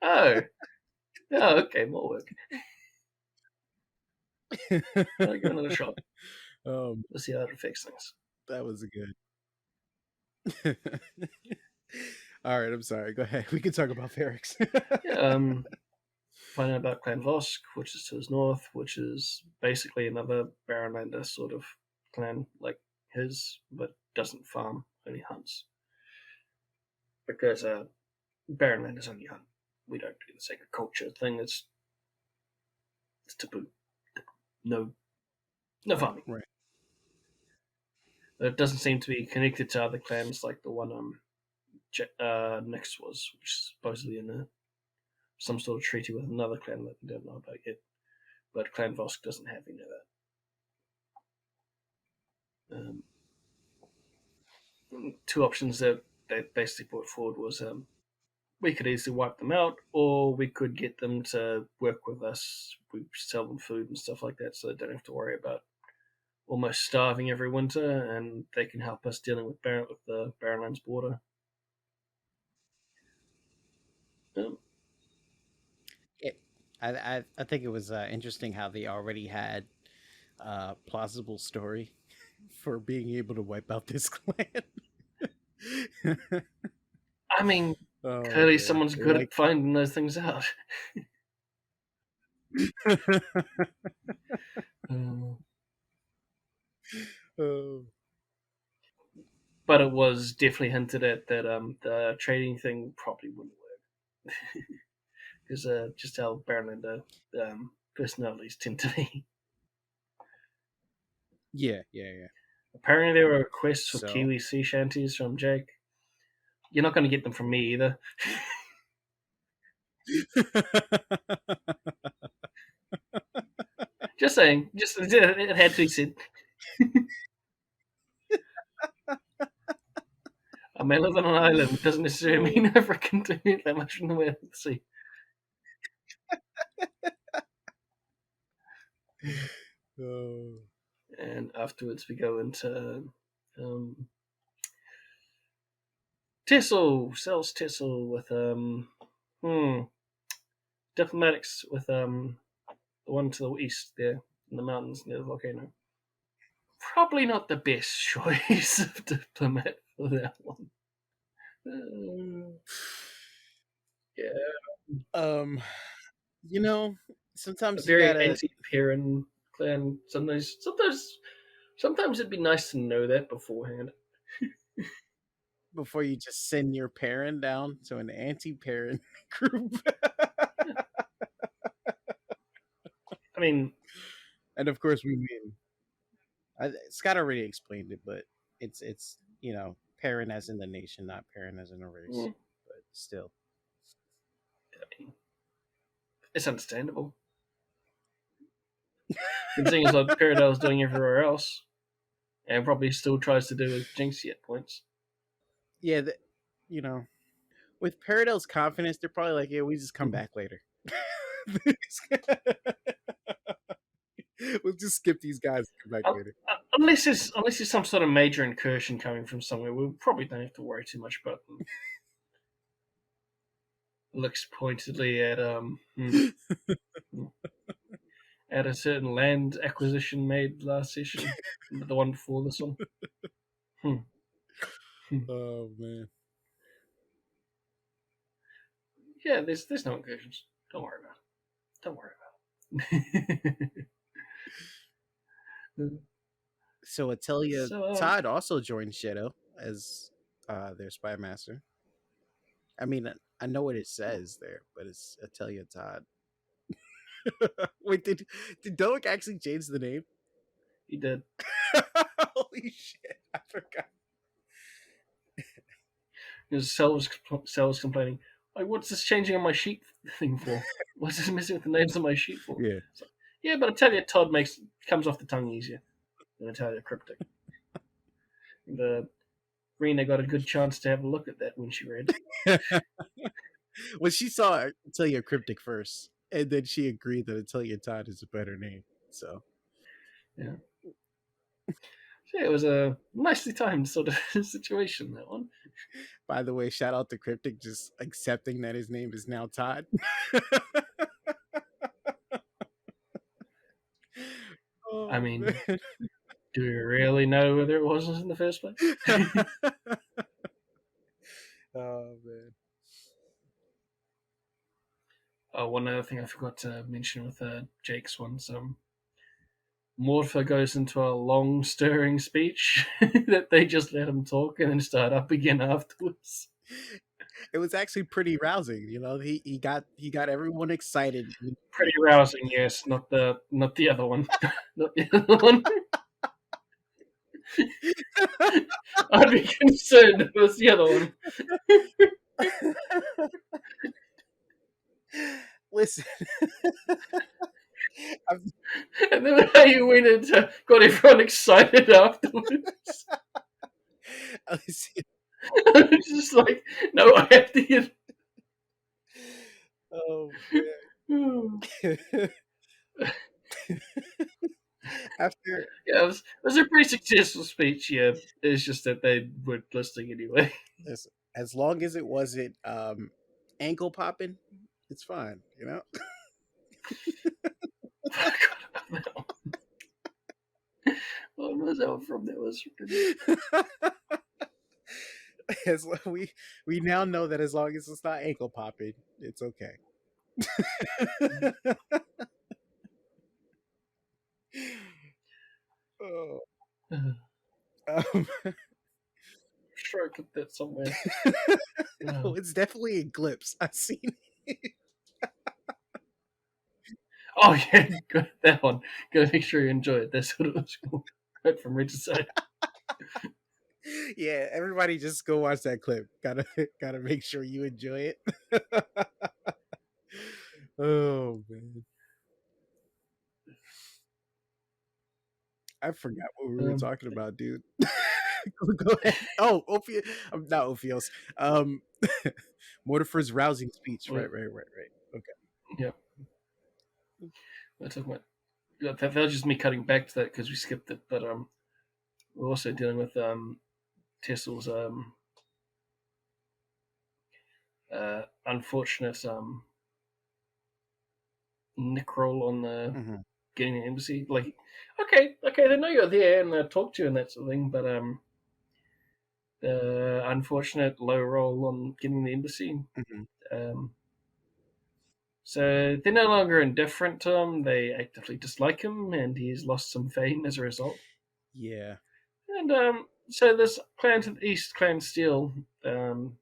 oh, okay, more work. I'll give another shot. Let's see how it affects things. That was good. All right, I'm sorry. Go ahead. We can talk about Ferrex. Find out about Clan Vosk, which is to his north, which is basically another Baronlander sort of clan like his, but doesn't farm, only hunts. Because Baronlanders only hunt. We don't do this agriculture thing. It's taboo. No farming. Right. It doesn't seem to be connected to other clans like the one Nyx was, which is supposedly in some sort of treaty with another clan that we don't know about yet. But Clan Vosk doesn't have any of that. Two options that they basically put forward was we could easily wipe them out, or we could get them to work with us. We sell them food and stuff like that, so they don't have to worry about almost starving every winter, and they can help us dealing with the Barrenlands border. I think it was interesting how they already had a plausible story for being able to wipe out this clan. I mean, clearly someone's good at finding those things out. But it was definitely hinted at that the trading thing probably wouldn't work. Because just how Baronlander personalities tend to be. Yeah. Apparently there were requests for Kiwi sea shanties from Jake. You're not going to get them from me either. Just saying. Just it had to be said. I may live on an island doesn't necessarily mean I can do that much in the way of the sea. Oh. And afterwards we go into Tissel sells Tissel with diplomatics with the one to the east there in the mountains near the volcano. Probably not the best choice of diplomat for that one. Yeah, You know, a sometimes you very gotta anti-Perrin clan. Sometimes it'd be nice to know that beforehand. before you just send your parent down to an anti-parent group. I mean, And of course, we mean Scott already explained it, but it's parent as in the nation, not parent as in a race. mm, But still, it's understandable. And seeing as what Paradise doing everywhere else, and probably still tries to do with Jinxie at points. yeah, you know, with Paradel's confidence, they're probably like, yeah, we just come back later. We'll just skip these guys and come back later. Unless it's some sort of major incursion coming from somewhere, we probably don't have to worry too much about them. Looks pointedly at at a certain land acquisition made last session, the one before this one. Oh man. Yeah, there's no incursions. Don't worry about it. Don't worry about it. So Atelia So Todd also joined Shadow as their spy master. I mean, I know what it says there, but it's Atelia Todd. Wait, did Doak actually change the name? he did. Holy shit! I forgot. Because Cell was complaining, like, what's this changing on my sheet thing for? What's this messing with the names on my sheet for? Yeah. So, yeah, but I tell you, Todd comes off the tongue easier than I tell you, Cryptic. And Rena got a good chance to have a look at that when she read. Well, she saw Atelia Cryptic first, and then she agreed that Atelia Todd is a better name. So Yeah. So, yeah, it was a nicely timed sort of situation, that one. by the way, shout out to Cryptic just accepting that his name is now Todd. I Oh mean, man. do we really know whether it was in the first place? Oh man. One other thing I forgot to mention with Jake's one, Morpher goes into a long, stirring speech that they just let him talk and then start up again afterwards. It was actually pretty rousing, he got everyone excited. Pretty rousing, yes. Not the other one. Not the other one. I'd be concerned if it was the other one. Listen, And then how you went into got everyone excited afterwards. listen, It's just like, no, I have to get. oh man. After Yeah, it was a pretty successful speech. Yeah, it's just that they weren't listening anyway. listen, as long as it wasn't ankle popping, it's fine, What was that one from? That was. as we now know that as long as it's not ankle popping, it's okay. Oh. Um, Sure, I could that somewhere. no, it's definitely a glimpse. I've seen it. Oh yeah, good, that one. Gotta make sure you enjoy it. That's what it was cool. Right from Richard's side. Yeah, everybody just go watch that clip. Gotta make sure you enjoy it. Oh man. I forgot what we were Um, talking about, dude. Go ahead. Oh, not Ophios. Um, Mortifer's rousing speech. well, Right. Okay. yeah, we're talking about. Yeah, that was just me cutting back to that because we skipped it. But we're also dealing with Tessel's unfortunate nick roll on the Mm-hmm. getting the embassy. Like, okay, they know you're there and they'll talk to you and that sort of thing. But the unfortunate low roll on getting the embassy. Mm-hmm. Um, so they're no longer indifferent to him. They actively dislike him, and he's lost some fame as a result. Yeah. And so this clan to the east, Clan Steel. Clan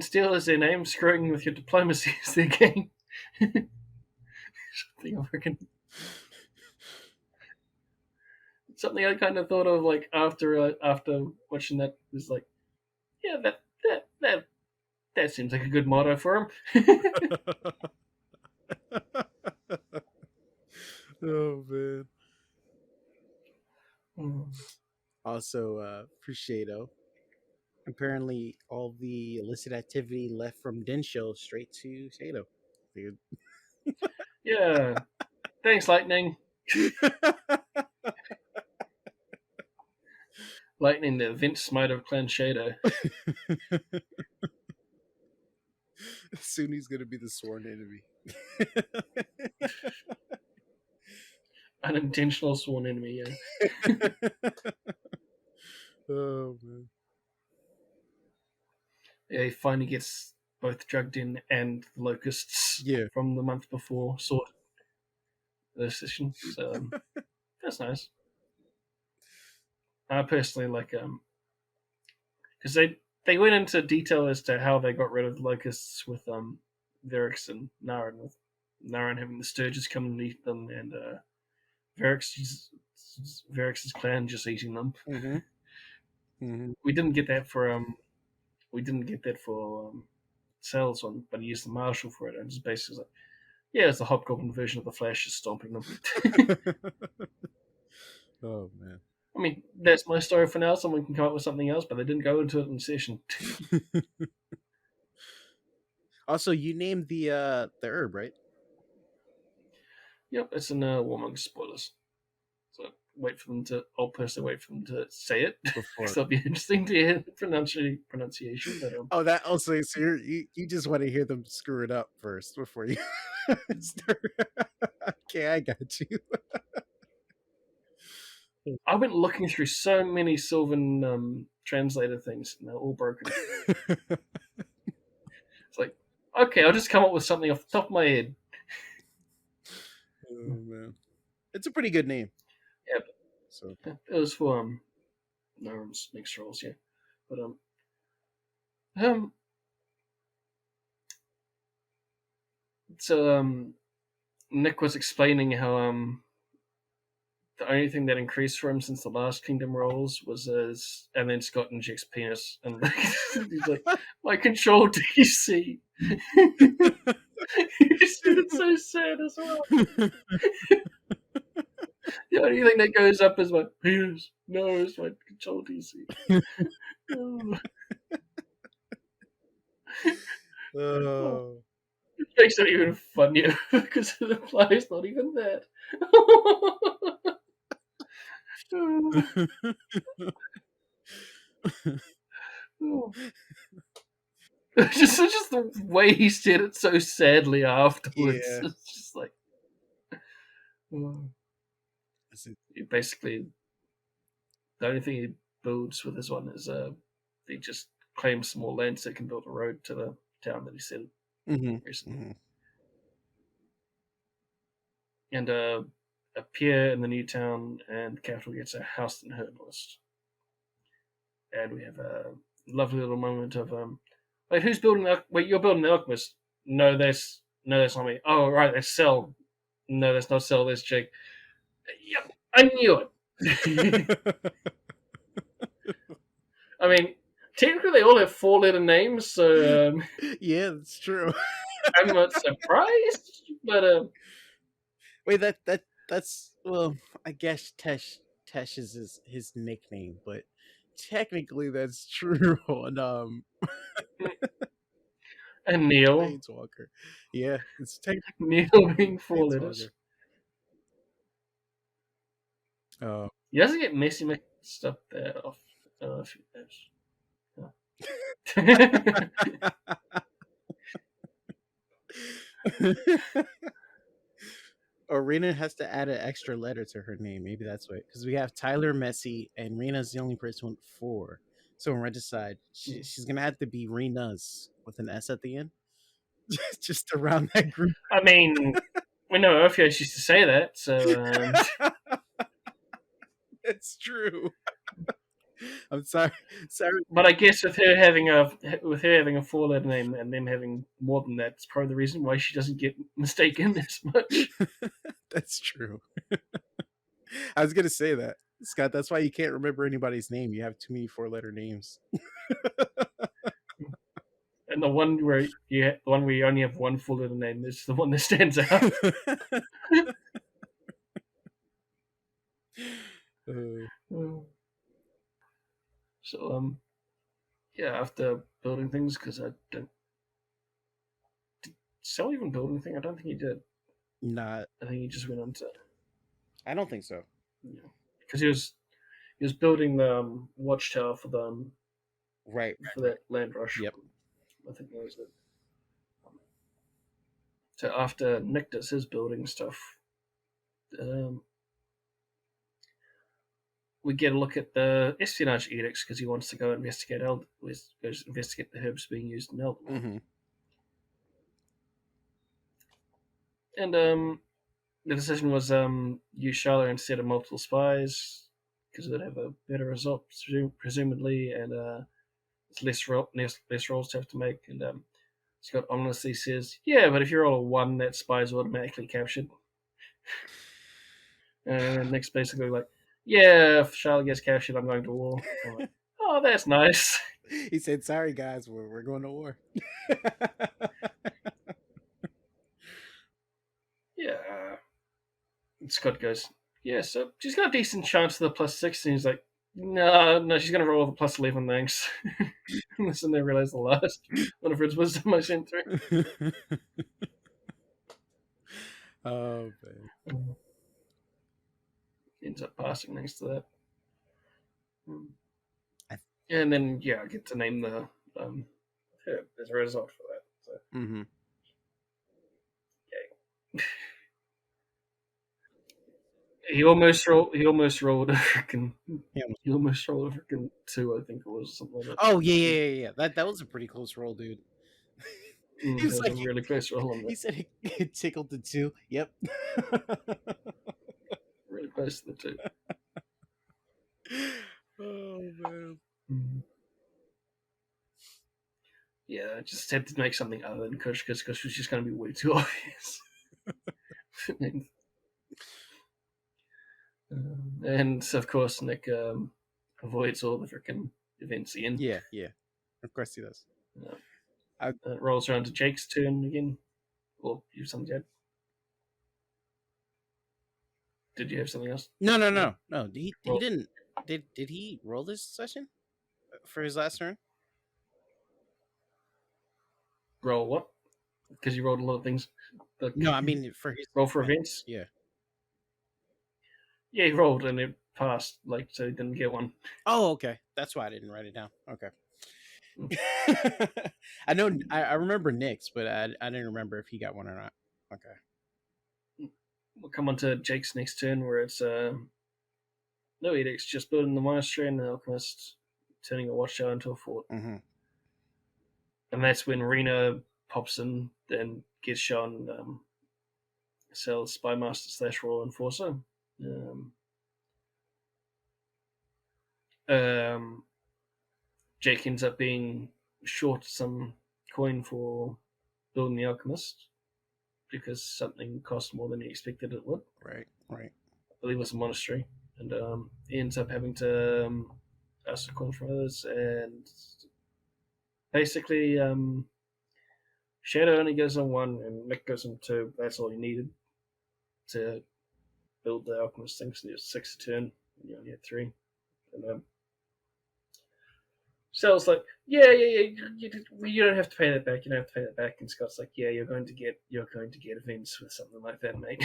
Steel is their name. Screwing with your diplomacy is their game. Something I kind of thought of like after watching that was like, yeah, that seems like a good motto for him. Oh man. Mm. Also, Crusader. Apparently, all the illicit activity left from Densho straight to Shado. Dude. Yeah, thanks, Lightning. Lightning, the Vince Smite of Clan Shadow. Soon he's gonna be the sworn enemy. Unintentional sworn enemy, yeah. Oh man. Yeah, he finally gets both drugged in and the locusts Yeah. from the month before sorted the session. So that's nice. I personally like because they went into detail as to how they got rid of the locusts with Verix and Naren, with Naren having the Sturges come and eat them, and Verix's clan just eating them. Mm-hmm. Mm-hmm. We didn't get that for Sal's one, but he used the Marshal for it, and just basically like, yeah, it's the Hobgoblin version of the Flash, just stomping them. Oh man. I mean, that's my story for now. Someone can come up with something else, but they didn't go into it in session. Also, you named the herb, right? Yep, it's in Warmongers spoilers. So wait for them to. I'll personally wait for them to say it because Before. it'll be interesting to hear the pronunciation. But Oh, that also. So you just want to hear them screw it up first before you start. Okay, I got you. I went looking through so many Sylvan translator things, and they're all broken. It's like, okay, I'll just come up with something off the top of my head. Oh man, it's a pretty good name. Yeah, So. it was for Norm's mixed rolls, yeah. But um, so Nick was explaining how the only thing that increased for him since the last Kingdom rolls was his, and then Scott injects penis, and he's like, my control DC. He said it's so sad as well. The only thing that goes up is my penis. No, it's my control DC. Oh, Oh. it makes it even funnier because the reply is not even that. Just the way he said it so sadly afterwards. Yeah. It's just like, oh. Is it- Basically, the only thing he builds with this one is he just claims some more land so he can build a road to the town that he said Mhm, recently. mhm. And a pier in the new town, and the capital gets a house and herbalist. And we have a lovely little moment of wait, who's building the? Wait, you're building the alchemist? No, that's not me. Oh, right, that's Cell. No, that's not Cell. That's Jake. Yep, I knew it. I mean, technically they all have four-letter names, so Yeah, that's true. I'm not surprised. But Wait, that's Well, I guess Tesh is his nickname, but technically that's true on And Neil. Planeswalker. Yeah, it's technically Neil being 4 Planeswalker. letters. Oh. He doesn't get messy mixed up that often. If he does. Or has to add an extra letter to her name. Maybe that's why. Because we have Tyler Messi, and Rena's the only person with 4. So on Rena's side, she's gonna have to be Rena's with an S at the end, just to round that group. I mean, we know Orpheus used to say that, so It's true. I'm sorry. Sorry. but I guess with her having a 4-letter name and them having more than that, it's probably the reason why she doesn't get mistaken as much. That's true. I was gonna say that, Scott. That's why you can't remember anybody's name. You have too many 4-letter names. And the one where you only have one 4-letter name is the one that stands out. So yeah, after building things, because I don't. Did Sal even build anything? I don't think he did. Not. I think he just went on to. I don't think so. Yeah, because he was building the watchtower for the Right. for that land rush. Yep. I think that was it. So after Nick does his building stuff, we get a look at the espionage edicts because he wants to go investigate investigate the herbs being used in Elden. Mm-hmm. And the decision was use Charlotte instead of multiple spies because it would have a better result, presumably, and less rolls to have to make. And Scott ominously says, "Yeah, but if you roll a 1, that spy's automatically captured." And then Nick's basically like, "Yeah, if Charlotte gets captured, I'm going to war." I'm like, "Oh, that's nice." He said, "Sorry, guys, we're going to war." Yeah. And Scott goes, "Yeah, so she's got a decent chance of the +6." And he's like, No, she's going to roll with a +11, thanks." And then they realize the last one of his wisdom I sent through. Oh, man. Ends up passing thanks to that. And then, yeah, I get to name the herb as a result for that. So, Mm-hmm. yay. He almost rolled a freaking. Yeah. He almost rolled a freaking 2, I think it was, something like that. Oh, yeah. That was a pretty close roll, dude. He It was was like, a really close roll on he that. said it tickled the 2. Yep. Really close to the 2. Oh, man. Yeah, I just had to make something other than Kush because Kush was just going to be way too obvious. And of course, Nick avoids all the freaking events again. Yeah. Of course he does. It rolls around to Jake's turn again. Or you have something to add? Did you have something else? No. He didn't. Did he roll this session for his last turn? Roll what? Because you rolled a lot of things. No, I mean for his roll for events. Yeah. Yeah, he rolled and it passed. So he didn't get one. Oh, okay. That's why I didn't write it down. Okay. I know. I remember Nick's, but I didn't remember if he got one or not. Okay. We'll come on to Jake's next turn, where it's no edicts, just building the monastery and the alchemist turning a watchtower into a fort. Mm-hmm. And that's when Rena pops in and gets shown sells Spymaster / Royal Enforcer. Jake ends up being short some coin for building the alchemist because something cost more than he expected it would. Right. I believe it was a monastery. And he ends up having to ask a coin from others. And basically, Shadow only goes on 1 and Nick goes on 2. That's all he needed to build the alchemist thing, so there's 6 a turn, and you only had 3. And Sal's like, yeah, you don't have to pay that back. You don't have to pay that back. And Scott's like, yeah, you're going to get events with something like that, mate.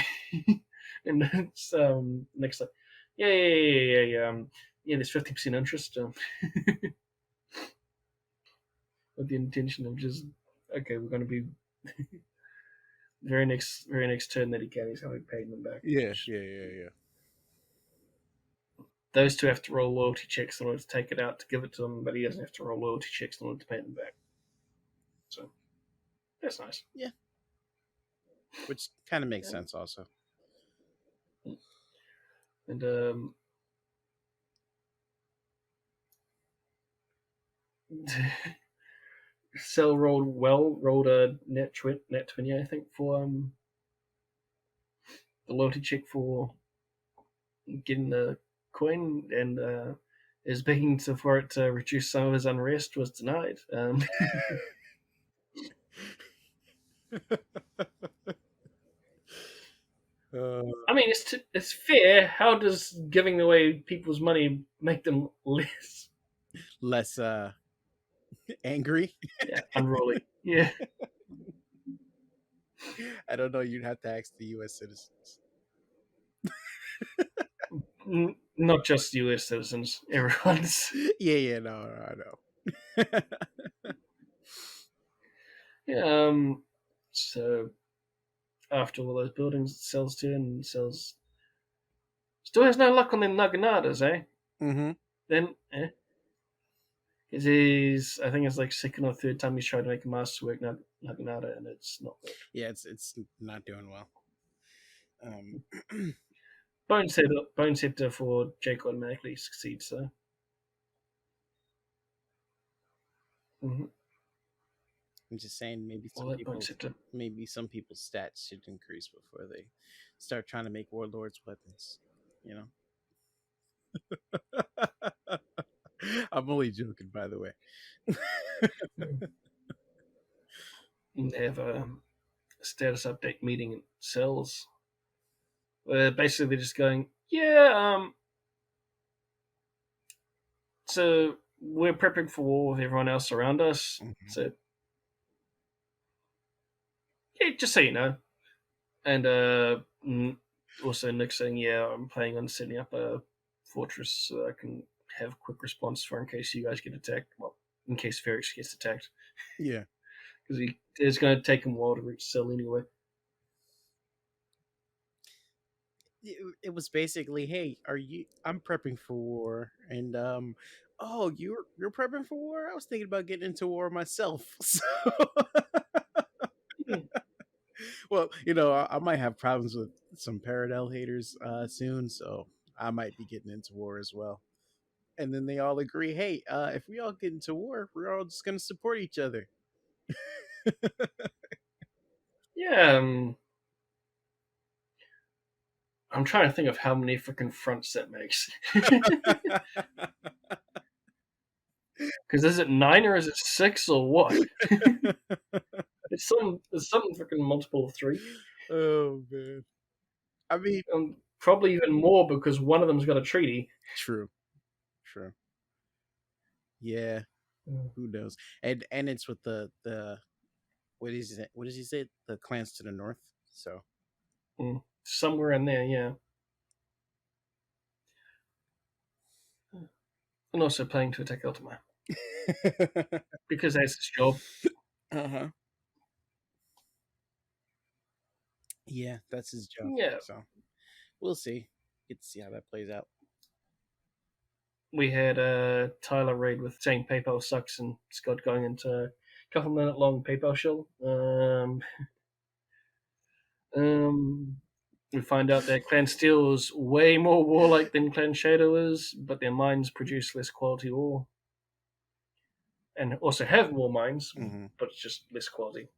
And it's Nick's like, yeah. There's 50% interest, with the intention of just okay, we're going to be very next turn that he can, he's going to be paying them back. Yeah. Those two have to roll loyalty checks in order to take it out to give it to them, but he doesn't have to roll loyalty checks in order to pay them back. So that's nice. Yeah. Which kind of makes sense also. And Cell rolled a net 20, I think, for the loyalty check for getting the coin, and is begging for it to reduce some of his unrest, was denied. I mean, it's fair. How does giving away people's money make them less angry? Yeah, unruly? Yeah. I don't know. You'd have to ask the U.S. citizens. Not just U.S. citizens, everyone's. No, I know. Yeah. So after all those buildings, it sells to, and sells. Still has no luck on them Naganadas, eh? Mm-hmm. Then, Because he's, I think it's like second or third time he's tried to make a masterwork Naganada, and it's not worked. Yeah, it's not doing well. Bone Scepter for Jake automatically succeeds, so. Mm-hmm. I'm just saying maybe some people's stats should increase before they start trying to make warlords weapons. You know. I'm only joking, by the way. They have a status update meeting in cells where basically they're just going, so we're prepping for war with everyone else around us. Mm-hmm. So, yeah, just so you know. And also Nick saying, I'm planning on setting up a fortress so I can have quick response for in case you guys get attacked. Well, in case Ferrex gets attacked. Yeah. Because it's going to take him a while to reach Cell anyway. It was basically, hey, I'm prepping for war, and oh, you're prepping for war. I was thinking about getting into war myself. So well, I might have problems with some Paradel haters soon, so I might be getting into war as well. And then they all agree, hey, if we all get into war, we're all just gonna support each other. Yeah. I'm trying to think of how many freaking fronts that makes. Because is it 9 or is it 6 or what? It's some freaking multiple of 3. Oh man. I mean, probably even more because one of them's got a treaty. True. Yeah. Who knows? And it's with the what is it? What does he say? The clans to the north. So somewhere in there, yeah. And also planning to attack Ultima. Because that's his job. Uh-huh. Yeah, that's his job. Yeah. So we'll see. Get to see how that plays out. We had Tyler raid with saying PayPal sucks and Scott going into a couple minute long PayPal shill. We find out that Clan Steel is way more warlike than Clan Shadow is, but their mines produce less quality ore. And also have more mines, but it's just less quality.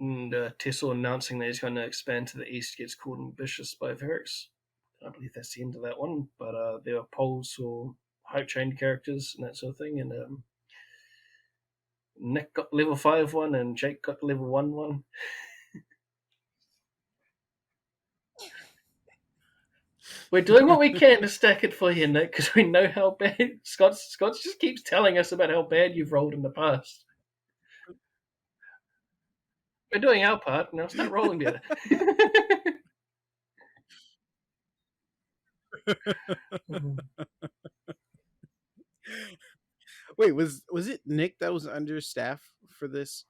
And Tessel announcing that he's going to expand to the east gets called ambitious by Varix. I believe that's the end of that one, but there are polls for hype trained characters and that sort of thing. And Nick got level 5 one, and Jake got level 1 one. We're doing what we can to stack it for you, Nick, because we know how bad Scott's just keeps telling us about how bad you've rolled in the past. We're doing our part. Now start rolling better. Wait, was it Nick that was understaffed for this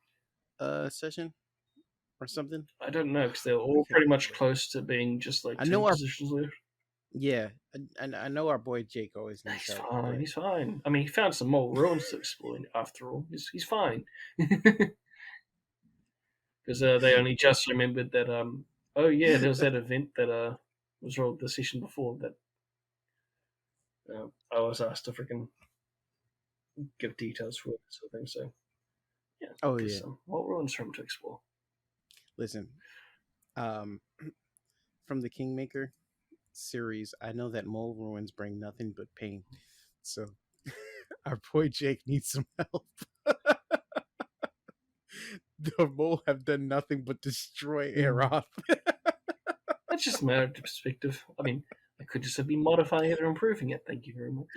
session or something? I don't know because they're I all can't pretty much remember. close to being just like I two know our positions left. yeah, and I know our boy Jake always needs He's help, fine. but He's fine. I mean, he found some more ruins to explore. After all, he's fine. Because they only just remembered that. Oh yeah, there was that event that was rolled the session before that I was asked to freaking give details for it, sort of thing. So yeah, oh there's yeah, some more ruins for him to explore. listen, um, from the Kingmaker series, I know that mole ruins bring nothing but pain, so our boy Jake needs some help. The mole have done nothing but destroy Aeroth. That's just a matter of perspective. I mean, I could just have been modifying it or improving it. Thank you very much.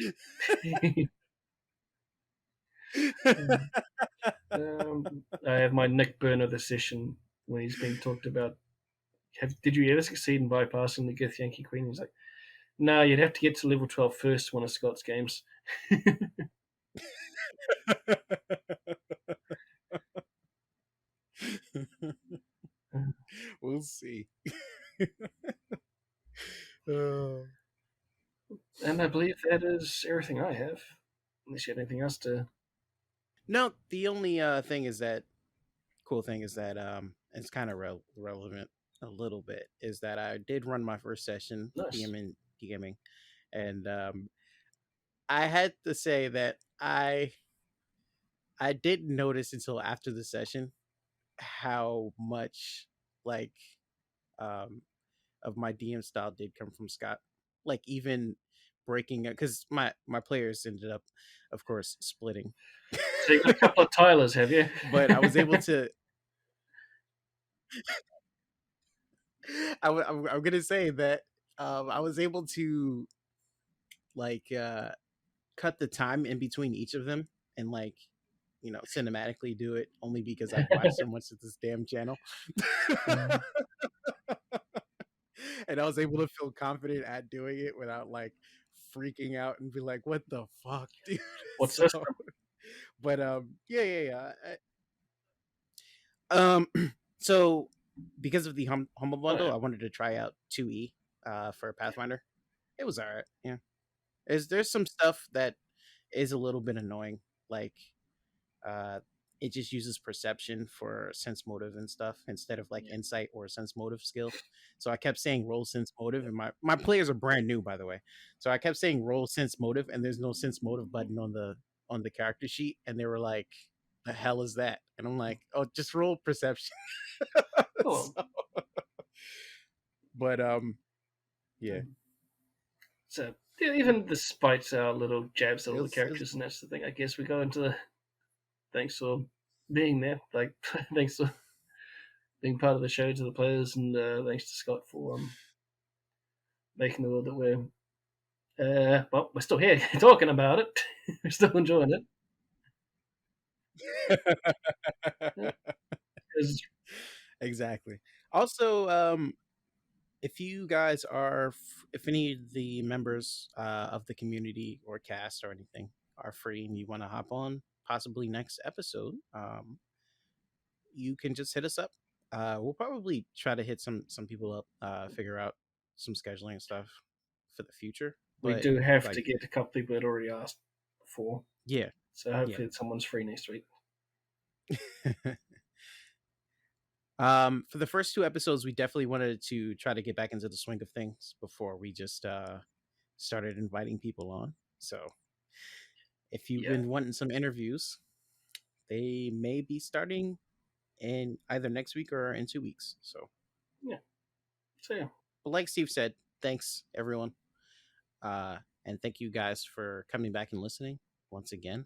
I have my Nick burn of the session when he's being talked about. Did you ever succeed in bypassing the Gith Yankee Queen? He's like, no, you'd have to get to level 12 first to win a Scots games. We'll see. Uh, And I believe that is everything I have. Unless you have anything else to. no, the only thing is that cool thing is that it's kind of relevant a little bit is that I did run my first session Nice. DMing, and I had to say that I didn't notice until after the session how much like um of my DM style did come from Scott. Like even breaking it because my players ended up, of course, splitting. So you got a couple of Tylers, have you? But I was able to. I'm gonna say that I was able to like cut the time in between each of them and like cinematically do it only because I've watched so much of this damn channel. And I was able to feel confident at doing it without like freaking out and be like, "What the fuck, dude?" What So, system? but yeah. Um, so because of the humble Oh, bundle, yeah. I wanted to try out 2E for Pathfinder. It was alright. Yeah, there's some stuff that is a little bit annoying, like uh, it just uses perception for sense motive and stuff instead of like Yeah. insight or sense motive skill. So I kept saying roll sense motive, and my players are brand new, by the way. So I kept saying roll sense motive, and there's no sense motive button on the character sheet, and they were like, "The hell is that?" And I'm like, "Oh, just roll perception." Oh, So, but yeah, well. So yeah, even despite our little jabs at all the it was characters, and that's the thing. I guess we go into the thanks for being there. Like thanks for being part of the show to the players, and thanks to Scott for making the world that we're. Well, we're still here talking about it. We're still enjoying it. Yeah, 'cause- exactly. Also, if you guys are if any of the members of the community or cast or anything are free and you want to hop on possibly next episode, you can just hit us up. We'll probably try to hit some people up, figure out some scheduling and stuff for the future, we but do have like to get a couple people that already asked before, yeah. so Yeah. hopefully someone's free next week. For the first two episodes, we definitely wanted to try to get back into the swing of things before we just started inviting people on. So if you've Yeah, been wanting some interviews, they may be starting in either next week or in 2 weeks. So, yeah. So yeah, but like Steve said, thanks everyone, and thank you guys for coming back and listening once again.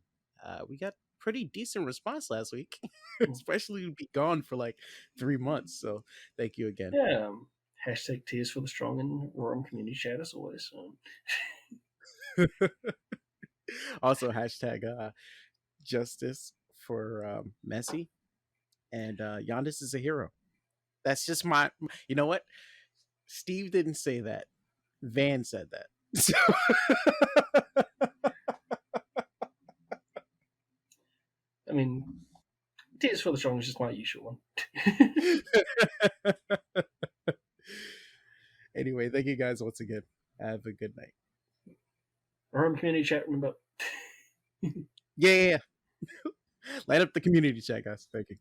We got pretty decent response last week, especially to be gone for like 3 months. So thank you again. yeah. Hashtag Tears for the Strong in Roram community chat as always. Also, hashtag justice for Messi, and Yandis is a hero. That's just my. You know what? Steve didn't say that. Van said that. So I mean, Tears for the Strong is just my usual one. Anyway, thank you guys once again. Have a good night. Roram community chat, remember. Yeah. Light up the community chat, guys. Thank you.